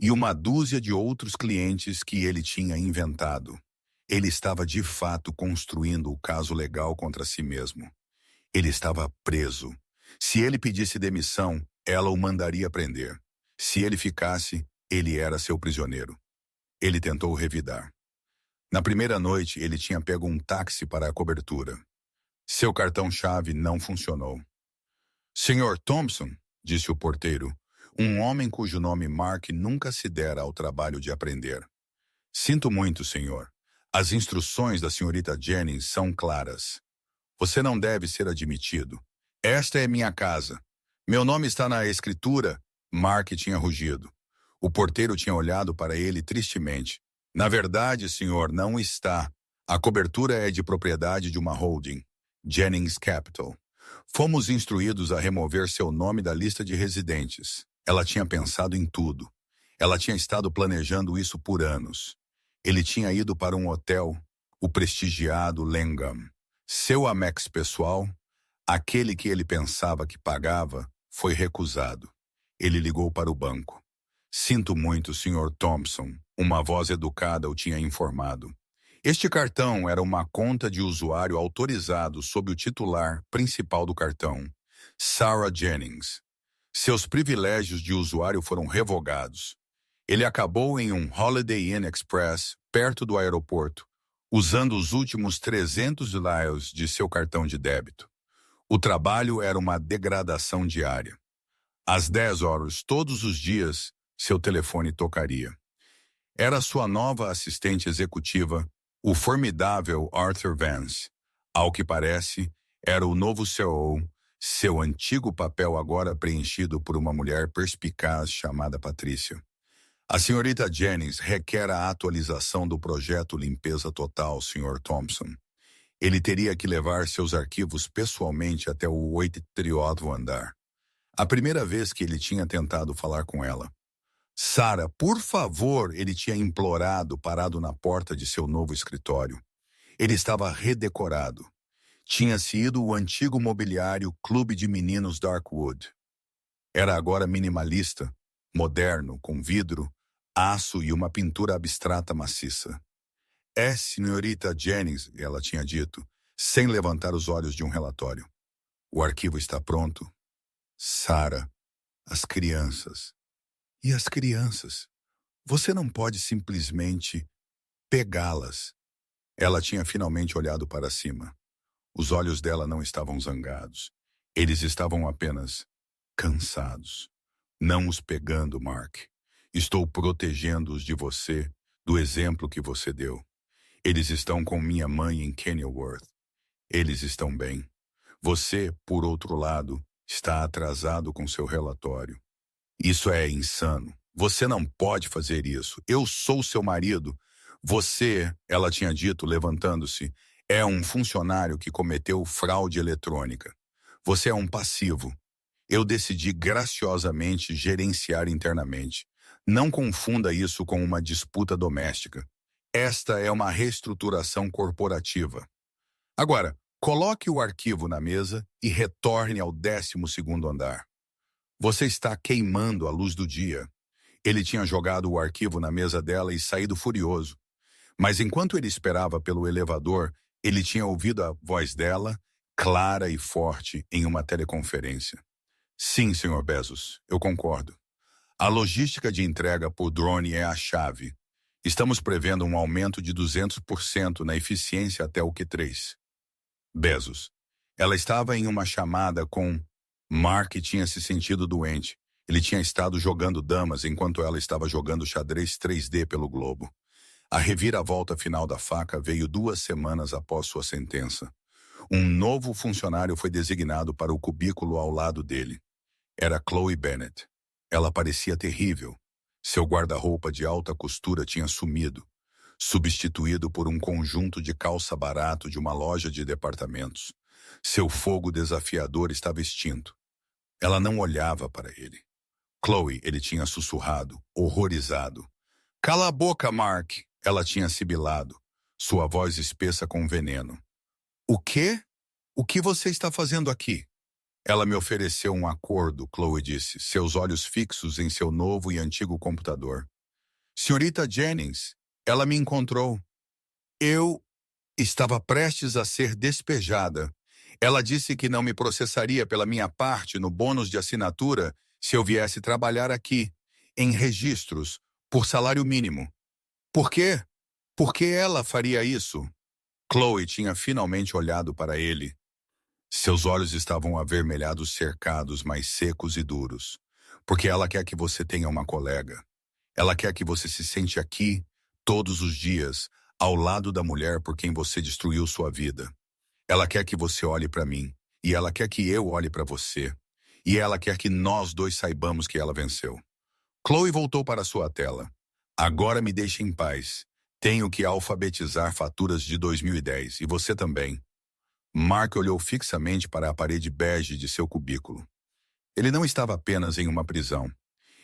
e uma dúzia de outros clientes que ele tinha inventado. Ele estava de fato construindo o caso legal contra si mesmo. Ele estava preso. Se ele pedisse demissão, ela o mandaria prender. Se ele ficasse, ele era seu prisioneiro. Ele tentou revidar. Na primeira noite, ele tinha pego um táxi para a cobertura. Seu cartão-chave não funcionou. Senhor Thompson, disse o porteiro, um homem cujo nome Mark nunca se dera ao trabalho de aprender. Sinto muito, senhor. As instruções da senhorita Jennings são claras. Você não deve ser admitido. Esta é minha casa. Meu nome está na escritura. Mark tinha rugido. O porteiro tinha olhado para ele tristemente. Na verdade, senhor, não está. A cobertura é de propriedade de uma holding, Jennings Capital. Fomos instruídos a remover seu nome da lista de residentes. Ela tinha pensado em tudo. Ela tinha estado planejando isso por anos. Ele tinha ido para um hotel, o prestigiado Langham. Seu Amex pessoal, aquele que ele pensava que pagava, foi recusado. Ele ligou para o banco. Sinto muito, Sr. Thompson, uma voz educada o tinha informado. Este cartão era uma conta de usuário autorizado sob o titular principal do cartão, Sarah Jennings. Seus privilégios de usuário foram revogados. Ele acabou em um Holiday Inn Express, perto do aeroporto, usando os últimos 300 miles de seu cartão de débito. O trabalho era uma degradação diária. Às 10 horas, todos os dias, seu telefone tocaria. Era sua nova assistente executiva, o formidável Arthur Vance. Ao que parece, era o novo CEO, seu antigo papel agora preenchido por uma mulher perspicaz chamada Patrícia. A senhorita Jennings requer a atualização do projeto Limpeza Total, Sr. Thompson. Ele teria que levar seus arquivos pessoalmente até o 8º andar. A primeira vez que ele tinha tentado falar com ela. Sarah, por favor, ele tinha implorado, parado na porta de seu novo escritório. Ele estava redecorado. Tinha sido o antigo mobiliário Clube de Meninos Darkwood. Era agora minimalista, moderno, com vidro, aço e uma pintura abstrata maciça. É, senhorita Jennings, ela tinha dito, sem levantar os olhos de um relatório. O arquivo está pronto. Sarah, as crianças. E as crianças? Você não pode simplesmente pegá-las. Ela tinha finalmente olhado para cima. Os olhos dela não estavam zangados. Eles estavam apenas cansados. Não os pegando, Mark. Estou protegendo-os de você, do exemplo que você deu. Eles estão com minha mãe em Kenilworth. Eles estão bem. Você, por outro lado, está atrasado com seu relatório. Isso é insano. Você não pode fazer isso. Eu sou seu marido. Você, ela tinha dito, levantando-se, é um funcionário que cometeu fraude eletrônica. Você é um passivo. Eu decidi graciosamente gerenciar internamente. Não confunda isso com uma disputa doméstica. Esta é uma reestruturação corporativa. Agora, coloque o arquivo na mesa e retorne ao 12º andar. Você está queimando a luz do dia. Ele tinha jogado o arquivo na mesa dela e saído furioso. Mas enquanto ele esperava pelo elevador, ele tinha ouvido a voz dela, clara e forte, em uma teleconferência. Sim, Sr. Bezos, eu concordo. A logística de entrega por drone é a chave. Estamos prevendo um aumento de 200% na eficiência até o Q3. Bezos. Ela estava em uma chamada com... Mark tinha se sentido doente. Ele tinha estado jogando damas enquanto ela estava jogando xadrez 3D pelo globo. A reviravolta final da faca veio 2 semanas após sua sentença. Um novo funcionário foi designado para o cubículo ao lado dele. Era Chloe Bennett. Ela parecia terrível. Seu guarda-roupa de alta costura tinha sumido, substituído por um conjunto de calça barato de uma loja de departamentos. Seu fogo desafiador estava extinto. Ela não olhava para ele. Chloe, ele tinha sussurrado, horrorizado. Cala a boca, Mark, ela tinha sibilado, sua voz espessa com veneno. O quê? O que você está fazendo aqui? Ela me ofereceu um acordo, Chloe disse, seus olhos fixos em seu novo e antigo computador. Senhorita Jennings, ela me encontrou. Eu estava prestes a ser despejada. Ela disse que não me processaria pela minha parte no bônus de assinatura se eu viesse trabalhar aqui, em registros, por salário mínimo. Por quê? Por que ela faria isso? Chloe tinha finalmente olhado para ele. Seus olhos estavam avermelhados, cercados, mais secos e duros. Porque ela quer que você tenha uma colega. Ela quer que você se sente aqui, todos os dias, ao lado da mulher por quem você destruiu sua vida. Ela quer que você olhe para mim. E ela quer que eu olhe para você. E ela quer que nós dois saibamos que ela venceu. Chloe voltou para sua tela. Agora me deixe em paz. Tenho que alfabetizar faturas de 2010 e você também. Mark olhou fixamente para a parede bege de seu cubículo. Ele não estava apenas em uma prisão.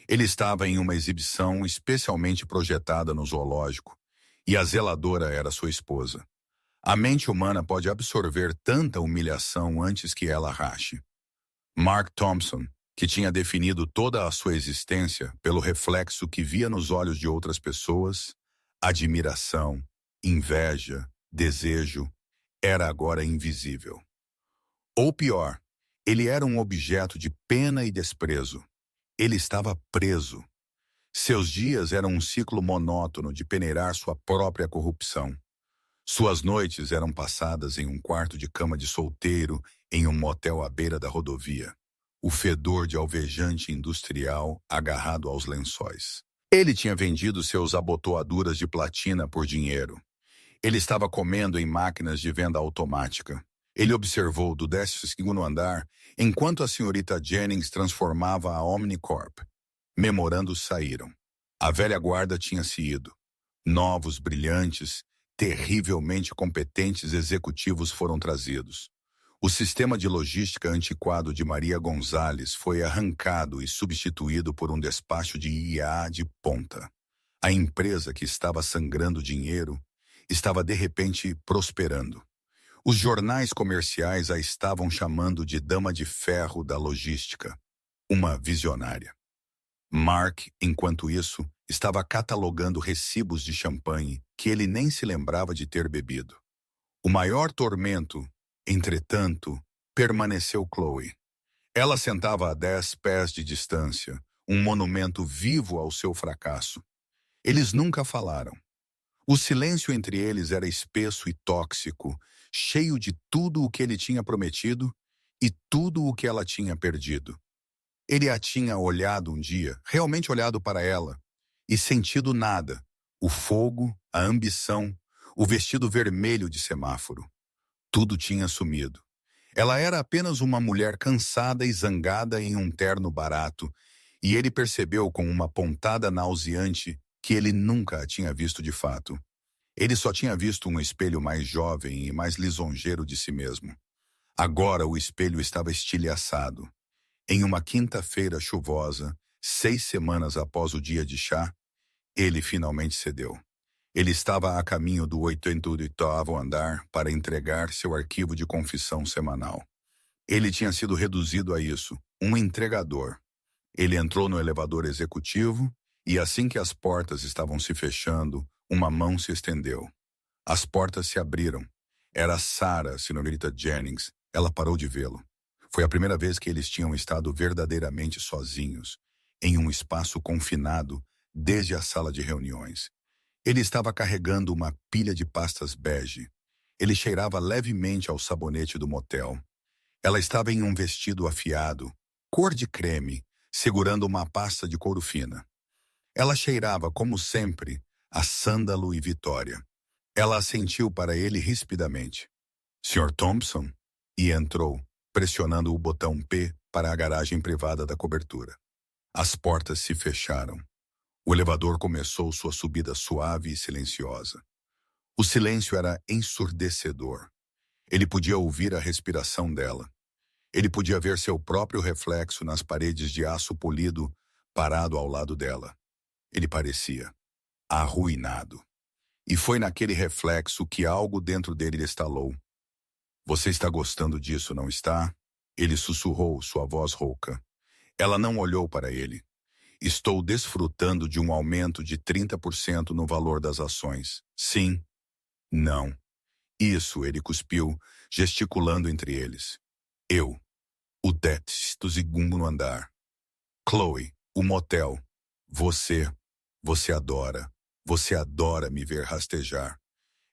Ele estava em uma exibição especialmente projetada no zoológico, e a zeladora era sua esposa. A mente humana pode absorver tanta humilhação antes que ela rache. Mark Thompson, que tinha definido toda a sua existência pelo reflexo que via nos olhos de outras pessoas, admiração, inveja, desejo, era agora invisível. Ou pior, ele era um objeto de pena e desprezo. Ele estava preso. Seus dias eram um ciclo monótono de peneirar sua própria corrupção. Suas noites eram passadas em um quarto de cama de solteiro em um motel à beira da rodovia. O fedor de alvejante industrial agarrado aos lençóis. Ele tinha vendido seus abotoaduras de platina por dinheiro. Ele estava comendo em máquinas de venda automática. Ele observou do 12º andar enquanto a senhorita Jennings transformava a Omnicorp. Memorandos saíram. A velha guarda tinha se ido. Novos, brilhantes, terrivelmente competentes executivos foram trazidos. O sistema de logística antiquado de Maria Gonzalez foi arrancado e substituído por um despacho de IA de ponta. A empresa que estava sangrando dinheiro estava de repente prosperando. Os jornais comerciais a estavam chamando de Dama de Ferro da Logística, uma visionária. Mark, enquanto isso, estava catalogando recibos de champanhe que ele nem se lembrava de ter bebido. O maior tormento, entretanto, permaneceu Chloe. Ela sentava a 10 pés de distância, um monumento vivo ao seu fracasso. Eles nunca falaram. O silêncio entre eles era espesso e tóxico, cheio de tudo o que ele tinha prometido e tudo o que ela tinha perdido. Ele a tinha olhado um dia, realmente olhado para ela, e sentido nada, o fogo, a ambição, o vestido vermelho de semáforo. Tudo tinha sumido. Ela era apenas uma mulher cansada e zangada em um terno barato, e ele percebeu com uma pontada nauseante que ele nunca a tinha visto de fato. Ele só tinha visto um espelho mais jovem e mais lisonjeiro de si mesmo. Agora o espelho estava estilhaçado. Em uma quinta-feira chuvosa, 6 semanas após o dia de chá, ele finalmente cedeu. Ele estava a caminho do 88º andar para entregar seu arquivo de confissão semanal. Ele tinha sido reduzido a isso, um entregador. Ele entrou no elevador executivo e assim que as portas estavam se fechando, uma mão se estendeu. As portas se abriram. Era Sarah, senhorita Jennings. Ela parou de vê-lo. Foi a primeira vez que eles tinham estado verdadeiramente sozinhos, em um espaço confinado, desde a sala de reuniões. Ele estava carregando uma pilha de pastas bege. Ele cheirava levemente ao sabonete do motel. Ela estava em um vestido afiado, cor de creme, segurando uma pasta de couro fina. Ela cheirava, como sempre, a sândalo e Vitória. Ela assentiu para ele rispidamente. Sr. Thompson? E entrou, pressionando o botão P para a garagem privada da cobertura. As portas se fecharam. O elevador começou sua subida suave e silenciosa. O silêncio era ensurdecedor. Ele podia ouvir a respiração dela. Ele podia ver seu próprio reflexo nas paredes de aço polido parado ao lado dela. Ele parecia arruinado. E foi naquele reflexo que algo dentro dele estalou. Você está gostando disso, não está? Ele sussurrou, sua voz rouca. Ela não olhou para ele. Estou desfrutando de um aumento de 30% no valor das ações. Sim. Não. Isso, ele cuspiu, gesticulando entre eles. Eu. O 12º andar. Chloe. O motel. Você. Você adora. Você adora me ver rastejar.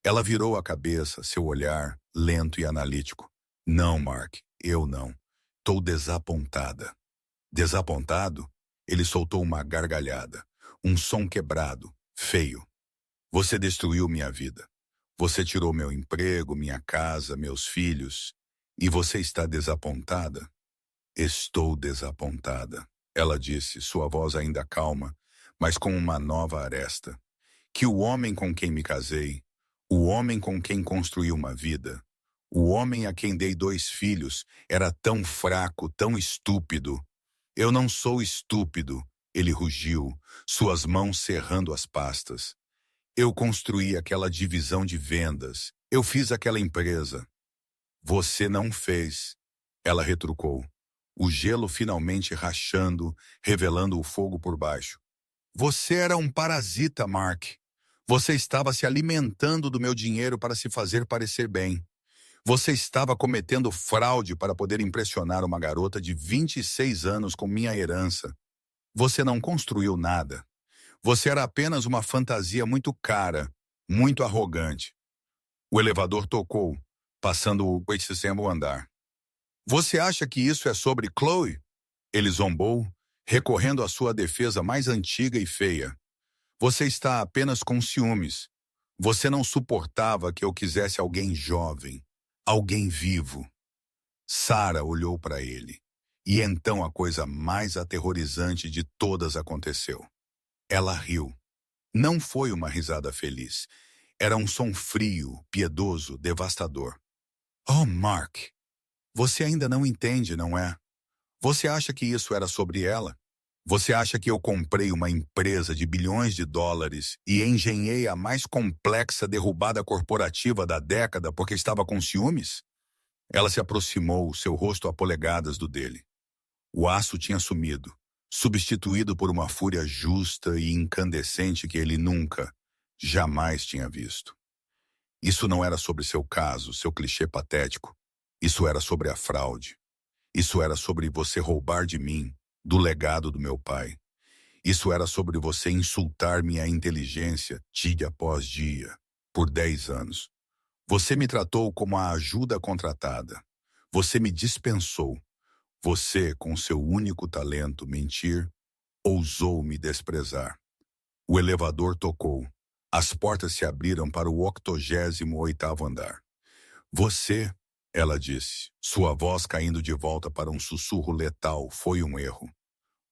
Ela virou a cabeça, seu olhar lento e analítico. Não, Mark, eu não. Tô desapontada. Desapontado? Ele soltou uma gargalhada. Um som quebrado, feio. Você destruiu minha vida. Você tirou meu emprego, minha casa, meus filhos. E você está desapontada? Estou desapontada, ela disse, sua voz ainda calma, mas com uma nova aresta. Que o homem com quem me casei, o homem com quem construí uma vida, o homem a quem dei 2 filhos, era tão fraco, tão estúpido. Eu não sou estúpido, ele rugiu, suas mãos cerrando as pastas. Eu construí aquela divisão de vendas, eu fiz aquela empresa. Você não fez, ela retrucou. O gelo finalmente rachando, revelando o fogo por baixo. Você era um parasita, Mark. Você estava se alimentando do meu dinheiro para se fazer parecer bem. Você estava cometendo fraude para poder impressionar uma garota de 26 anos com minha herança. Você não construiu nada. Você era apenas uma fantasia muito cara, muito arrogante. O elevador tocou, passando o 8º andar. Você acha que isso é sobre Chloe? Ele zombou, recorrendo à sua defesa mais antiga e feia. Você está apenas com ciúmes. Você não suportava que eu quisesse alguém jovem, alguém vivo. Sarah olhou para ele. E então a coisa mais aterrorizante de todas aconteceu. Ela riu. Não foi uma risada feliz. Era um som frio, piedoso, devastador. Oh, Mark, você ainda não entende, não é? Você acha que isso era sobre ela? Você acha que eu comprei uma empresa de bilhões de dólares e engenhei a mais complexa derrubada corporativa da década porque estava com ciúmes? Ela se aproximou, seu rosto a polegadas do dele. O aço tinha sumido, substituído por uma fúria justa e incandescente que ele nunca, jamais tinha visto. Isso não era sobre seu caso, seu clichê patético. Isso era sobre a fraude. Isso era sobre você roubar de mim, do legado do meu pai. Isso era sobre você insultar minha inteligência dia após dia, por 10 anos. Você me tratou como a ajuda contratada. Você me dispensou. Você, com seu único talento, mentir, ousou me desprezar. O elevador tocou. As portas se abriram para o 88º andar. Você, ela disse, sua voz caindo de volta para um sussurro letal, foi um erro.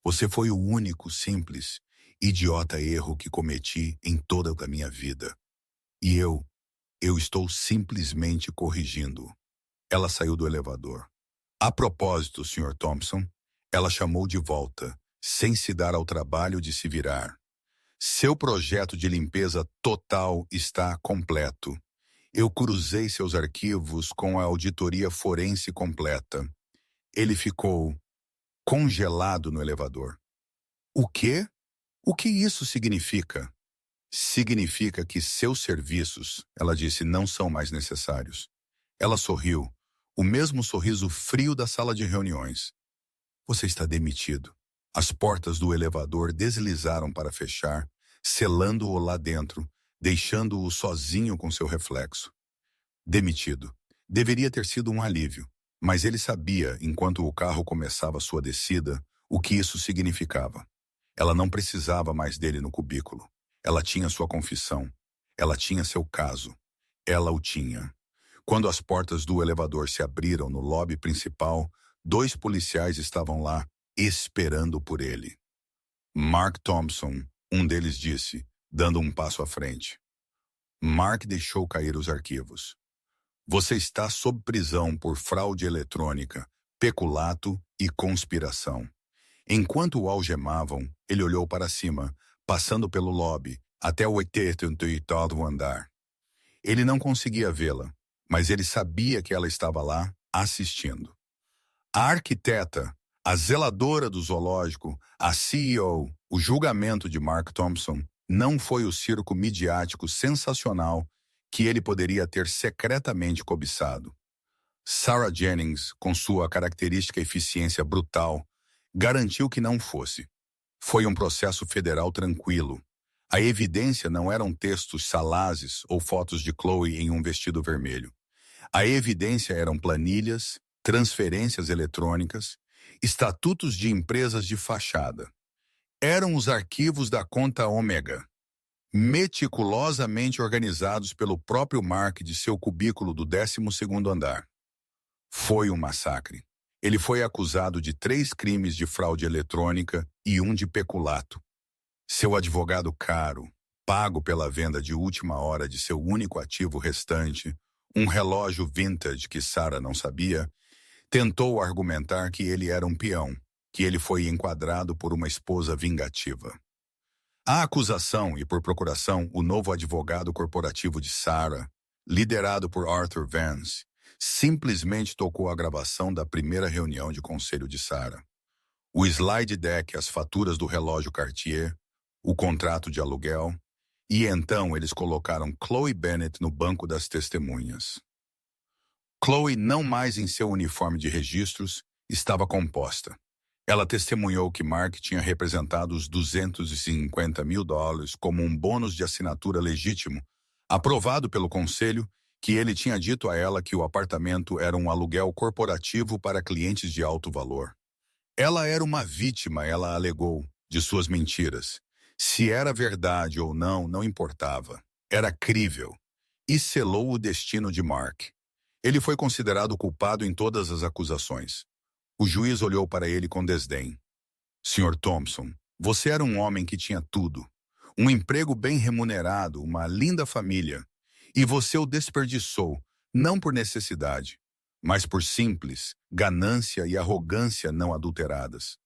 Você foi o único, simples, idiota erro que cometi em toda a minha vida. E eu estou simplesmente corrigindo. Ela saiu do elevador. A propósito, Sr. Thompson, ela chamou de volta, sem se dar ao trabalho de se virar. Seu projeto de limpeza total está completo. Eu cruzei seus arquivos com a auditoria forense completa. Ele ficou congelado no elevador. O quê? O que isso significa? Significa que seus serviços, ela disse, não são mais necessários. Ela sorriu, o mesmo sorriso frio da sala de reuniões. Você está demitido. As portas do elevador deslizaram para fechar, selando-o lá dentro, deixando-o sozinho com seu reflexo. Demitido. Deveria ter sido um alívio, mas ele sabia, enquanto o carro começava sua descida, o que isso significava. Ela não precisava mais dele no cubículo. Ela tinha sua confissão. Ela tinha seu caso. Ela o tinha. Quando as portas do elevador se abriram no lobby principal, 2 policiais estavam lá, esperando por ele. Mark Thompson, um deles disse, dando um passo à frente. Mark deixou cair os arquivos. Você está sob prisão por fraude eletrônica, peculato e conspiração. Enquanto o algemavam, ele olhou para cima, passando pelo lobby, até o 88º andar. Ele não conseguia vê-la, mas ele sabia que ela estava lá, assistindo. A arquiteta, a zeladora do zoológico, a CEO, o julgamento de Mark Thompson não foi o circo midiático sensacional que ele poderia ter secretamente cobiçado. Sarah Jennings, com sua característica eficiência brutal, garantiu que não fosse. Foi um processo federal tranquilo. A evidência não eram textos salazes ou fotos de Chloe em um vestido vermelho. A evidência eram planilhas, transferências eletrônicas, estatutos de empresas de fachada. Eram os arquivos da conta Ômega, meticulosamente organizados pelo próprio Mark de seu cubículo do 12º andar. Foi um massacre. Ele foi acusado de 3 crimes de fraude eletrônica e um de peculato. Seu advogado caro, pago pela venda de última hora de seu único ativo restante, um relógio vintage que Sarah não sabia, tentou argumentar que ele era um peão, que ele foi enquadrado por uma esposa vingativa. A acusação e por procuração, o novo advogado corporativo de Sarah, liderado por Arthur Vance, simplesmente tocou a gravação da primeira reunião de conselho de Sarah. O slide deck, as faturas do relógio Cartier, o contrato de aluguel, e então eles colocaram Chloe Bennet no banco das testemunhas. Chloe, não mais em seu uniforme de registros, estava composta. Ela testemunhou que Mark tinha representado os $250 mil como um bônus de assinatura legítimo, aprovado pelo conselho, que ele tinha dito a ela que o apartamento era um aluguel corporativo para clientes de alto valor. Ela era uma vítima, ela alegou, de suas mentiras. Se era verdade ou não, não importava. Era crível. E selou o destino de Mark. Ele foi considerado culpado em todas as acusações. O juiz olhou para ele com desdém. Sr. Thompson, você era um homem que tinha tudo. Um emprego bem remunerado, uma linda família. E você o desperdiçou, não por necessidade, mas por simples ganância e arrogância não adulteradas.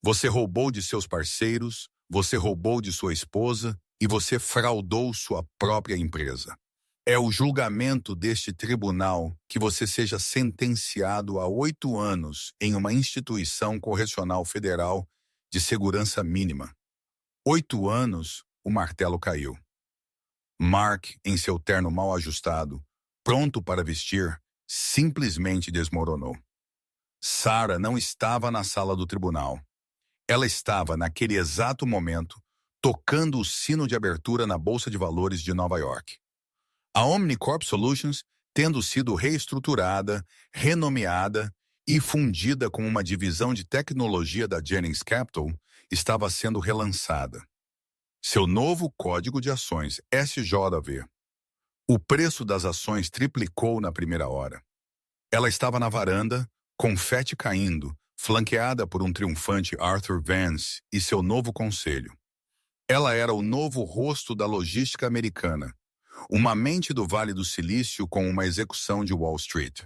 Você roubou de seus parceiros, você roubou de sua esposa e você fraudou sua própria empresa. É o julgamento deste tribunal que você seja sentenciado a 8 anos em uma instituição correcional federal de segurança mínima. 8 anos, o martelo caiu. Mark, em seu terno mal ajustado, pronto para vestir, simplesmente desmoronou. Sarah não estava na sala do tribunal. Ela estava, naquele exato momento, tocando o sino de abertura na Bolsa de Valores de Nova York. A Omnicorp Solutions, tendo sido reestruturada, renomeada e fundida com uma divisão de tecnologia da Jennings Capital, estava sendo relançada. Seu novo código de ações, SJV. O preço das ações triplicou na primeira hora. Ela estava na varanda, confete caindo, flanqueada por um triunfante Arthur Vance e seu novo conselho. Ela era o novo rosto da logística americana, uma mente do Vale do Silício com uma execução de Wall Street.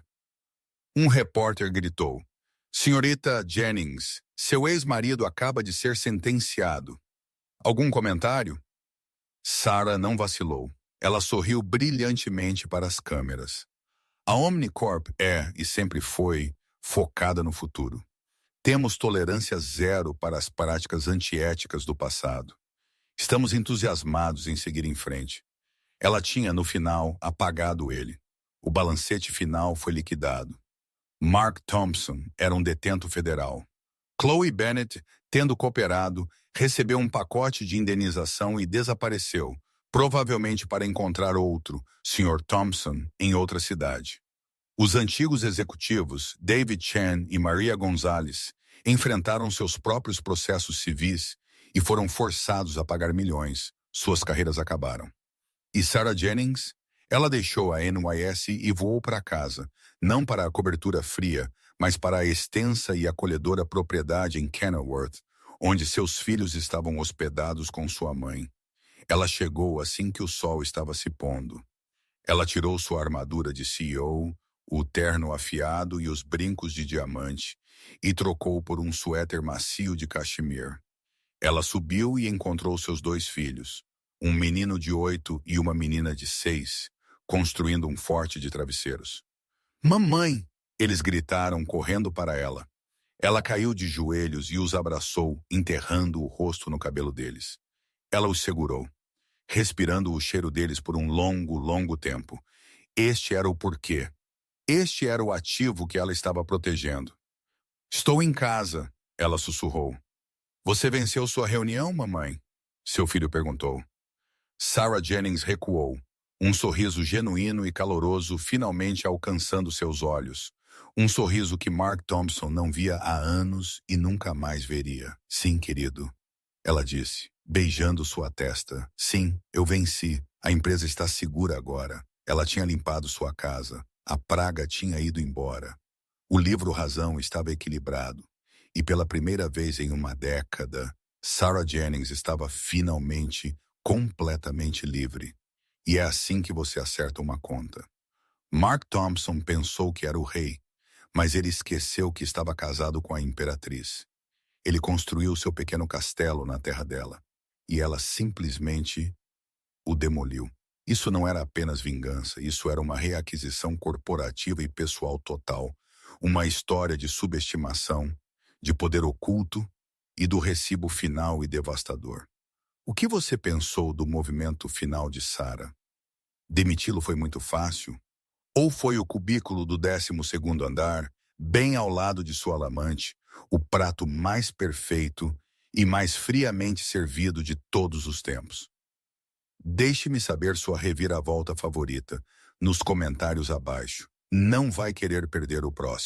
Um repórter gritou, Senhorita Jennings, seu ex-marido acaba de ser sentenciado. Algum comentário? Sarah não vacilou. Ela sorriu brilhantemente para as câmeras. A Omnicorp é, e sempre foi, focada no futuro. Temos tolerância zero para as práticas antiéticas do passado. Estamos entusiasmados em seguir em frente. Ela tinha, no final, apagado ele. O balancete final foi liquidado. Mark Thompson era um detento federal. Chloe Bennet, tendo cooperado, recebeu um pacote de indenização e desapareceu, provavelmente para encontrar outro, Sr. Thompson, em outra cidade. Os antigos executivos, David Chen e Maria Gonzalez, enfrentaram seus próprios processos civis e foram forçados a pagar milhões. Suas carreiras acabaram. E Sarah Jennings? Ela deixou a NYS e voou para casa, não para a cobertura fria, mas para a extensa e acolhedora propriedade em Kenilworth, onde seus filhos estavam hospedados com sua mãe. Ela chegou assim que o sol estava se pondo. Ela tirou sua armadura de CEO, o terno afiado e os brincos de diamante, e trocou por um suéter macio de cachemir. Ela subiu e encontrou seus 2 filhos, um menino de 8 e uma menina de 6, construindo um forte de travesseiros. Mamãe! Eles gritaram, correndo para ela. Ela caiu de joelhos e os abraçou, enterrando o rosto no cabelo deles. Ela os segurou, respirando o cheiro deles por um longo, longo tempo. Este era o porquê. Este era o ativo que ela estava protegendo. Estou em casa, ela sussurrou. Você venceu sua reunião, mamãe? Seu filho perguntou. Sarah Jennings recuou, um sorriso genuíno e caloroso finalmente alcançando seus olhos. Um sorriso que Mark Thompson não via há anos e nunca mais veria. Sim, querido, ela disse, beijando sua testa. Sim, eu venci. A empresa está segura agora. Ela tinha limpado sua casa. A praga tinha ido embora. O livro Razão estava equilibrado. E pela primeira vez em uma década, Sarah Jennings estava finalmente, completamente livre. E é assim que você acerta uma conta. Mark Thompson pensou que era o rei, mas ele esqueceu que estava casado com a imperatriz. Ele construiu seu pequeno castelo na terra dela, e ela simplesmente o demoliu. Isso não era apenas vingança, isso era uma reaquisição corporativa e pessoal total, uma história de subestimação, de poder oculto e do recibo final e devastador. O que você pensou do movimento final de Sarah? Demiti-lo foi muito fácil? Ou foi o cubículo do 12º andar, bem ao lado de sua alamante, o prato mais perfeito e mais friamente servido de todos os tempos? Deixe-me saber sua reviravolta favorita nos comentários abaixo. Não vai querer perder o próximo.